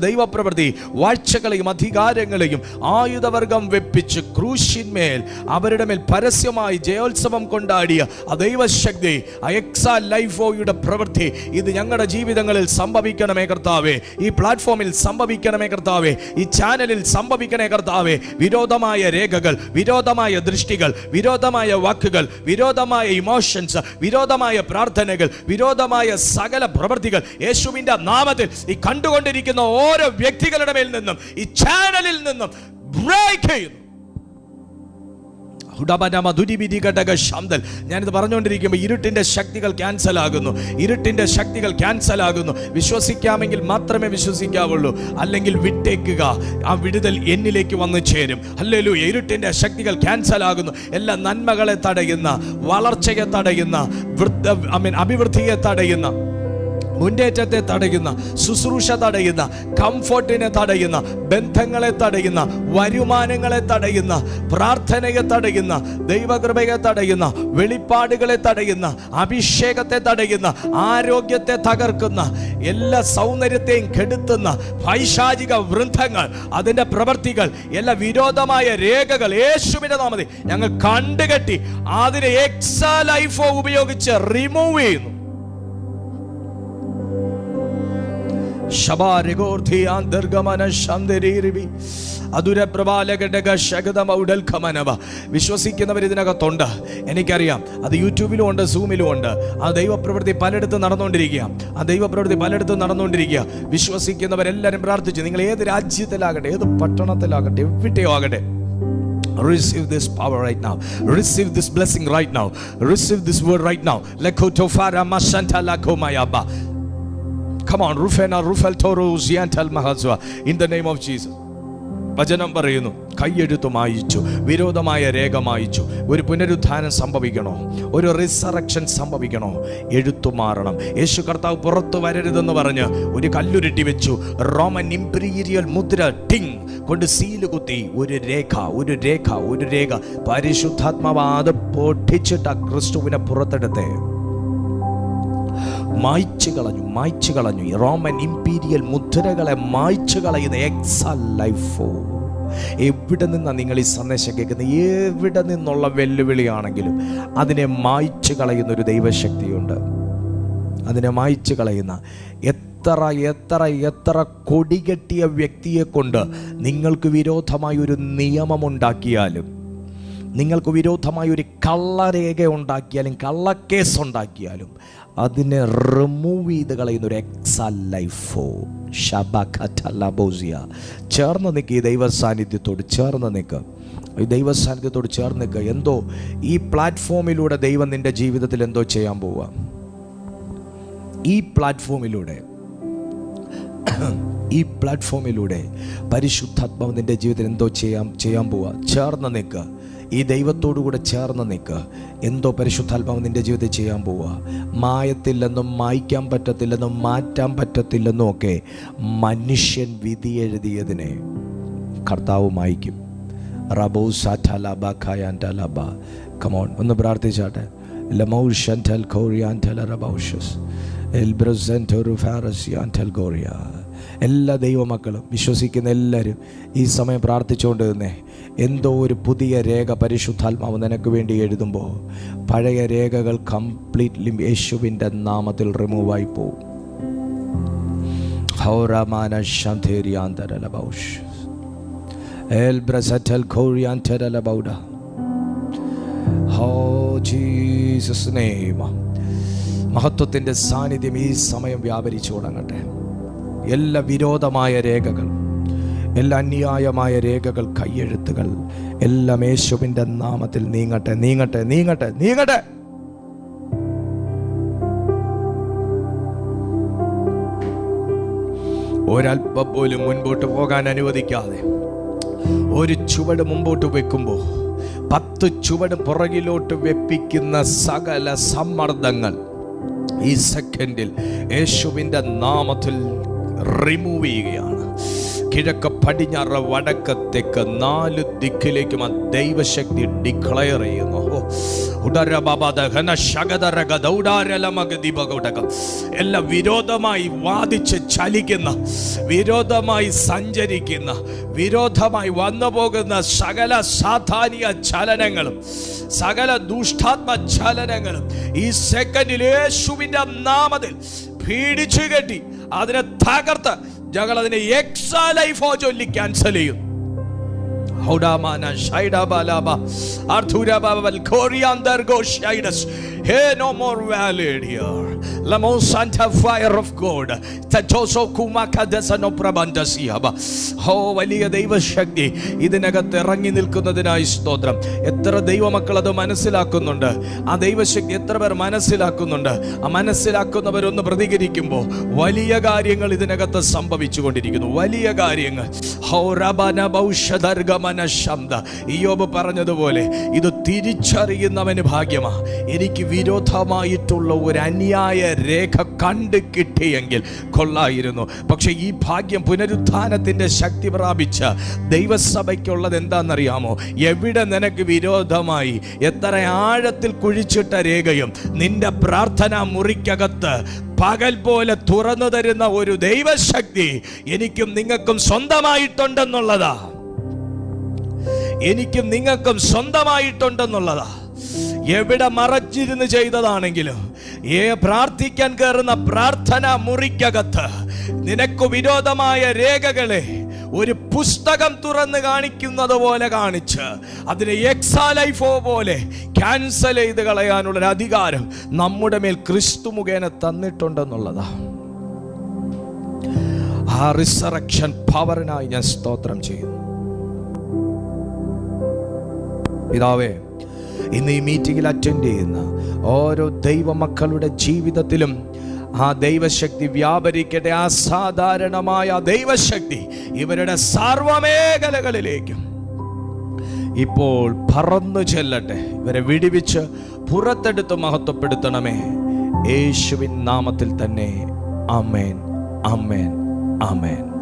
ദൈവപ്രവൃത്തി വാഴ്ചകളെയും അധികാരങ്ങളെയും ആയുധവർഗം വെപ്പിച്ച് ക്രൂശിന്മേൽ അവരുടെ മേൽ പരസ്യമായി ജയോത്സവം കൊണ്ടാടിയ ആ ദൈവശക്തി, ആ എക്സാലൈഫോയുടെ പ്രവൃത്തി ഇത് ഞങ്ങളുടെ ജീവിതങ്ങളിൽ സംഭവിക്കണമേ കർത്താവേ. ഈ പ്ലാറ്റ്ഫോമിൽ സംഭവിക്കണമേ കർത്താവേ. ഈ ചാനലിൽ സംഭവിക്കണേ കർത്താവേ. വിരോധമായ രേഖകൾ, വിരോധമായ ദൃഷ്ടികൾ, വിരോധമായ വാക്കുകൾ, വിരോധമായ ഇമോഷൻസ്, വിരോധമായ പ്രാർത്ഥനകൾ, വിരോധമായ സകല പ്രവൃത്തികൾ യേശുവിന്റെ നാമത്തിൽ ഈ കണ്ടുകൊണ്ടിരിക്കുന്ന ഓരോ വ്യക്തികളുടെ മേൽ നിന്നും, ഈ ചാനലിൽ നിന്നും ബ്രേക്ക് ചെയ്യുന്നു. ഞാനിത് പറഞ്ഞുകൊണ്ടിരിക്കുമ്പോൾ ഇരുട്ടിന്റെ ശക്തികൾ ക്യാൻസൽ ആകുന്നു, ഇരുട്ടിന്റെ ശക്തികൾ ക്യാൻസൽ ആകുന്നു. വിശ്വസിക്കാമെങ്കിൽ മാത്രമേ വിശ്വസിക്കാവുള്ളൂ, അല്ലെങ്കിൽ വിട്ടേക്കുക. ആ വിടുതൽ എന്നിലേക്ക് വന്നു ചേരും. ഹല്ലേലൂയ. ഇരുട്ടിന്റെ ശക്തികൾ ക്യാൻസൽ ആകുന്നു. എല്ലാ നന്മകളെ തടയുന്ന, വളർച്ചയെ തടയുന്ന, അഭിവൃദ്ധിയെ തടയുന്ന, മുന്നേറ്റത്തെ തടയുന്ന, ശുശ്രൂഷ തടയുന്ന, കംഫർട്ടിനെ തടയുന്ന, ബന്ധങ്ങളെ തടയുന്ന, വരുമാനങ്ങളെ തടയുന്ന, പ്രാർത്ഥനയെ തടയുന്ന, ദൈവകൃപയെ തടയുന്ന, വെളിപ്പാടുകളെ തടയുന്ന, അഭിഷേകത്തെ തടയുന്ന, ആരോഗ്യത്തെ തകർക്കുന്ന, എല്ലാ സൗന്ദര്യത്തെയും കെടുത്തുന്ന പൈശാചിക വൃന്ദങ്ങൾ, അതിൻ്റെ പ്രവൃത്തികൾ, എല്ലാ വിരോധമായ രേഖകൾ യേശുവിന്റെ നാമത്തിൽ ഞങ്ങൾ കണ്ടുകെട്ടി അതിനെ എക്സാ ലൈഫോ ഉപയോഗിച്ച് റിമൂവ് ചെയ്യുന്നു. വിശ്വസിക്കുന്നവർ ഇതിനകത്തുണ്ട്, എനിക്കറിയാം. അത് യൂട്യൂബിലും ഉണ്ട്, സൂമിലും ഉണ്ട്. ആ ദൈവപ്രവൃത്തി പലയിടത്തും നടന്നുകൊണ്ടിരിക്കുക, ആ ദൈവപ്രവൃത്തി പലയിടത്തും നടന്നുകൊണ്ടിരിക്കുക. വിശ്വസിക്കുന്നവരെല്ലാവരും പ്രാർത്ഥിച്ചു. നിങ്ങൾ ഏത് രാജ്യത്തിലാകട്ടെ, ഏത് പട്ടണത്തിലാകട്ടെ, എവിടെയോ ആകട്ടെ, receive this power right now, receive this blessing right now, receive this word right now. Lekotofara mashantala komayaba. Come on, Rufena Rufel Toro Ziantal Mahazwa, in the name of Jesus. വചനം പറയുന്നു, കൈയെഴുത്തു മായിച്ചു, വിരോധമായ രേഖ മായിച്ചു. ഒരു പുനരുത്ഥാനം സംഭവിക്കണോ, ഒരു റിസറക്ഷൻ സംഭവിക്കണോ, എഴുത്തു മാറണം. യേശു കർത്താവ് പുറത്തു വരരുതെന്ന് പറഞ്ഞ് ഒരു കല്ലുരുട്ടി വെച്ചു. റോമൻ ഇംപീരിയൽ മുദ്ര ടിങ് കൊണ്ട് സീല് കുത്തി. ഒരു രേഖ, ഒരു രേഖ, ഒരു രേഖ. പരിശുദ്ധാത്മാവ് അത് പൊട്ടിച്ചിട്ട് ക്രിസ്തുവിനെ പുറത്തെടുത്തേ മായ്ച്ചു കളഞ്ഞു, മായ്ച്ചു കളഞ്ഞു. റോമൻ ഇംപീരിയൽ മുദ്രകളെ മായ്ച്ചു കളയുന്ന എക്സാ ലൈഫോ. എവിടെ നിന്നാണ് നിങ്ങൾ ഈ സന്ദേശം കേൾക്കുന്നത്? എവിടെ നിന്നുള്ള വെല്ലുവിളിയാണെങ്കിലും അതിനെ മായ്ച്ചു കളയുന്ന ഒരു ദൈവശക്തിയുണ്ട്. അതിനെ മായ്ച്ചു കളയുന്ന എത്ര എത്ര എത്ര കൊടികെട്ടിയ വ്യക്തിയെ കൊണ്ട് നിങ്ങൾക്ക് വിരോധമായ ഒരു നിയമമുണ്ടാക്കിയാലും, നിങ്ങൾക്ക് വിരോധമായ ഒരു കള്ളരേഖ ഉണ്ടാക്കിയാലും, കള്ളക്കേസ് ഉണ്ടാക്കിയാലും, അതിനെ റിമൂവ് ചെയ്ത് കളയുന്ന ഒരു എക്സാ ലൈഫോ. ചേർന്ന് നിൽക്കുക, ഈ ദൈവ സാന്നിധ്യത്തോട് ചേർന്ന് നിൽക്കുക, ഈ ദൈവ സാന്നിധ്യത്തോട് ചേർന്ന് നിൽക്കുക. എന്തോ ഈ പ്ലാറ്റ്ഫോമിലൂടെ ദൈവം നിൻ്റെ ജീവിതത്തിൽ എന്തോ ചെയ്യാൻ പോവുക. ഈ പ്ലാറ്റ്ഫോമിലൂടെ പരിശുദ്ധാത്മാവ് നിൻ്റെ ജീവിതത്തിൽ എന്തോ ചെയ്യാൻ പോവുക. ചേർന്ന് നിൽക്കുക, ഈ ദൈവത്തോടു കൂടെ ചേർന്ന് നിൽക്കുക. എന്തോ പരിശുദ്ധാത്മാവ് നിൻ്റെ ജീവിതത്തിൽ ചെയ്യാൻ പോവുക. മായത്തില്ലെന്നും മായ്ക്കാൻ പറ്റത്തില്ലെന്നും മാറ്റാൻ പറ്റത്തില്ലെന്നും ഒക്കെ മനുഷ്യൻ വിധി എഴുതിയതിനെ കർത്താവ് മായ്ക്കും. റബോ സാറ്റലബ ഖയാൻറ്റലബ. കമോൺ, ഒന്ന് പ്രാർത്ഥിച്ചാട്ടെ. ലമൗഷൻറ്റൽ ഖോറിയാൻറ്റല റബൗഷസ് എൽബ്രസൻറ്റൊരു ഫാറസിയാൻറ്റൽ ഗോറിയ. എല്ലാ ദൈവമക്കളും വിശ്വസിക്കുന്ന എല്ലാവരും ഈ സമയം പ്രാർത്ഥിച്ചുകൊണ്ട് തന്നെ എന്തോ ഒരു പുതിയ രേഖ പരിശുദ്ധാത്മാവ് നിനക്ക് വേണ്ടി എഴുതുമ്പോൾ പഴയ രേഖകൾ കംപ്ലീറ്റ്ലി യേശുവിൻ്റെ നാമത്തിൽ റിമൂവായി പോവും. മഹത്വത്തിൻ്റെ സാന്നിധ്യം ഈ സമയം വ്യാപരിച്ചു തുടങ്ങട്ടെ. എല്ലാ വിരോധമായ രേഖകൾ, എല്ലാ അന്യായമായ രേഖകൾ, കയ്യെഴുത്തുകൾ എല്ലാം യേശുവിൻ്റെ നാമത്തിൽ നീങ്ങട്ടെ, നീങ്ങട്ടെ, നീങ്ങട്ടെ, നീങ്ങട്ടെ. ഒരൽപ്പം പോലും മുൻപോട്ട് പോകാൻ അനുവദിക്കാതെ ഒരു ചുവട് മുമ്പോട്ട് വെക്കുമ്പോൾ 10 ചുവട് പുറകിലോട്ട് വെപ്പിക്കുന്ന സകല സമ്മർദ്ദങ്ങൾ ഈ സെക്കൻഡിൽ യേശുവിൻ്റെ നാമത്തിൽ റിമൂവ് ചെയ്യുകയാണ്. കിഴക്ക്, പടിഞ്ഞാറ്, വടക്ക്, തെക്ക് 4 ദിക്കിലേക്കും ആ ദൈവശക്തി ഡിക്ലെയർ ചെയ്യുന്നു. എല്ലാം വിരോധമായി വാദിച്ച് ചലിക്കുന്ന, വിരോധമായി സഞ്ചരിക്കുന്ന, വിരോധമായി വന്നു പോകുന്ന സകല സാധാനിക ചലനങ്ങളും, സകല ദുഷ്ടാത്മ ചലനങ്ങളും ഈ സെക്കൻഡിൽ യേശുവിൻ്റെ നാമത്തിൽ പീഡിച്ചു കെട്ടി അതിനെ തകർത്ത് ഞങ്ങൾ അതിനെ എക്സാ ലൈഫോ ചൊല്ലി ക്യാൻസൽ ചെയ്യും. Hey, no more valid here. Lamosanta fire of God. Tatoso kumaka desano prabandasiaba. Oh, വലിയ ദൈവശക്തി ഇതിനകത്ത് ഇറങ്ങി നിൽക്കുന്നതിനായി സ്തോത്രം. എത്ര ദൈവമക്കൾ അത് മനസ്സിലാക്കുന്നുണ്ട്? ആ ദൈവശക്തി എത്ര പേർ മനസ്സിലാക്കുന്നുണ്ട്? ആ മനസ്സിലാക്കുന്നവരൊന്ന് പ്രതികരിക്കുമ്പോൾ വലിയ കാര്യങ്ങൾ ഇതിനകത്ത് സംഭവിച്ചുകൊണ്ടിരിക്കുന്നു. വലിയ കാര്യങ്ങൾ. ഇയ്യോബ് പറഞ്ഞതുപോലെ ഇത് തിരിച്ചറിയുന്നവന് ഭാഗ്യമാ. എനിക്ക് വിരോധമായിട്ടുള്ള ഒരു അന്യായ രേഖ കണ്ടു കിട്ടിയെങ്കിൽ കൊള്ളായിരുന്നു. പക്ഷെ ഈ ഭാഗ്യം പുനരുത്ഥാനത്തിന്റെ ശക്തി പ്രാപിച്ച ദൈവസഭയ്ക്കുള്ളത് എന്താണെന്നറിയാമോ? എവിടെ നിനക്ക് വിരോധമായി എത്ര ആഴത്തിൽ കുഴിച്ചിട്ട രേഖയും നിന്റെ പ്രാർത്ഥനാ മുറിക്കകത്ത് പകൽ പോലെ തുറന്നു തരുന്ന ഒരു ദൈവശക്തി എനിക്കും നിങ്ങൾക്കും സ്വന്തമായിട്ടുണ്ടെന്നുള്ളതാ. എനിക്കും നിങ്ങൾക്കും സ്വന്തമായിട്ടുണ്ടെന്നുള്ളതാ. എവിടെ മറച്ചിരുന്ന് ചെയ്തതാണെങ്കിലും പ്രാർത്ഥിക്കാൻ കയറുന്ന പ്രാർത്ഥന മുറിക്കകത്ത് നിനക്ക് വിരോധമായ രേഖകളെ ഒരു പുസ്തകം തുറന്ന് കാണിക്കുന്നത് പോലെ കാണിച്ച് അതിനെ എക്സാലൈഫോ പോലെ ക്യാൻസൽ ചെയ്ത് കളയാനുള്ള അധികാരം നമ്മുടെ മേൽ ക്രിസ്തു മുഖേന തന്നിട്ടുണ്ടെന്നുള്ളതാ. ആ റിസറക്ഷൻ പവറിനായി ഞാൻ സ്തോത്രം ചെയ്യുന്നു. പിതാവേ, ഇന്ന് ഈ മീറ്റിംഗിൽ അറ്റൻഡ് ചെയ്യുന്ന ഓരോ ദൈവമക്കളുടെ ജീവിതത്തിലും ആ ദൈവശക്തി വ്യാപരിക്കട്ടെ. അസാധാരണമായ ദൈവശക്തി ഇവരുടെ സർവ്വമേഖലകളിലേക്കും ഇപ്പോൾ പറന്നു ചെല്ലട്ടെ. ഇവരെ വിടിവിച്ച് പുറത്തെടുത്ത് മഹത്വപ്പെടുത്തണമേ. യേശുവിൻ നാമത്തിൽ തന്നെ. ആമേൻ, ആമേൻ, ആമേൻ.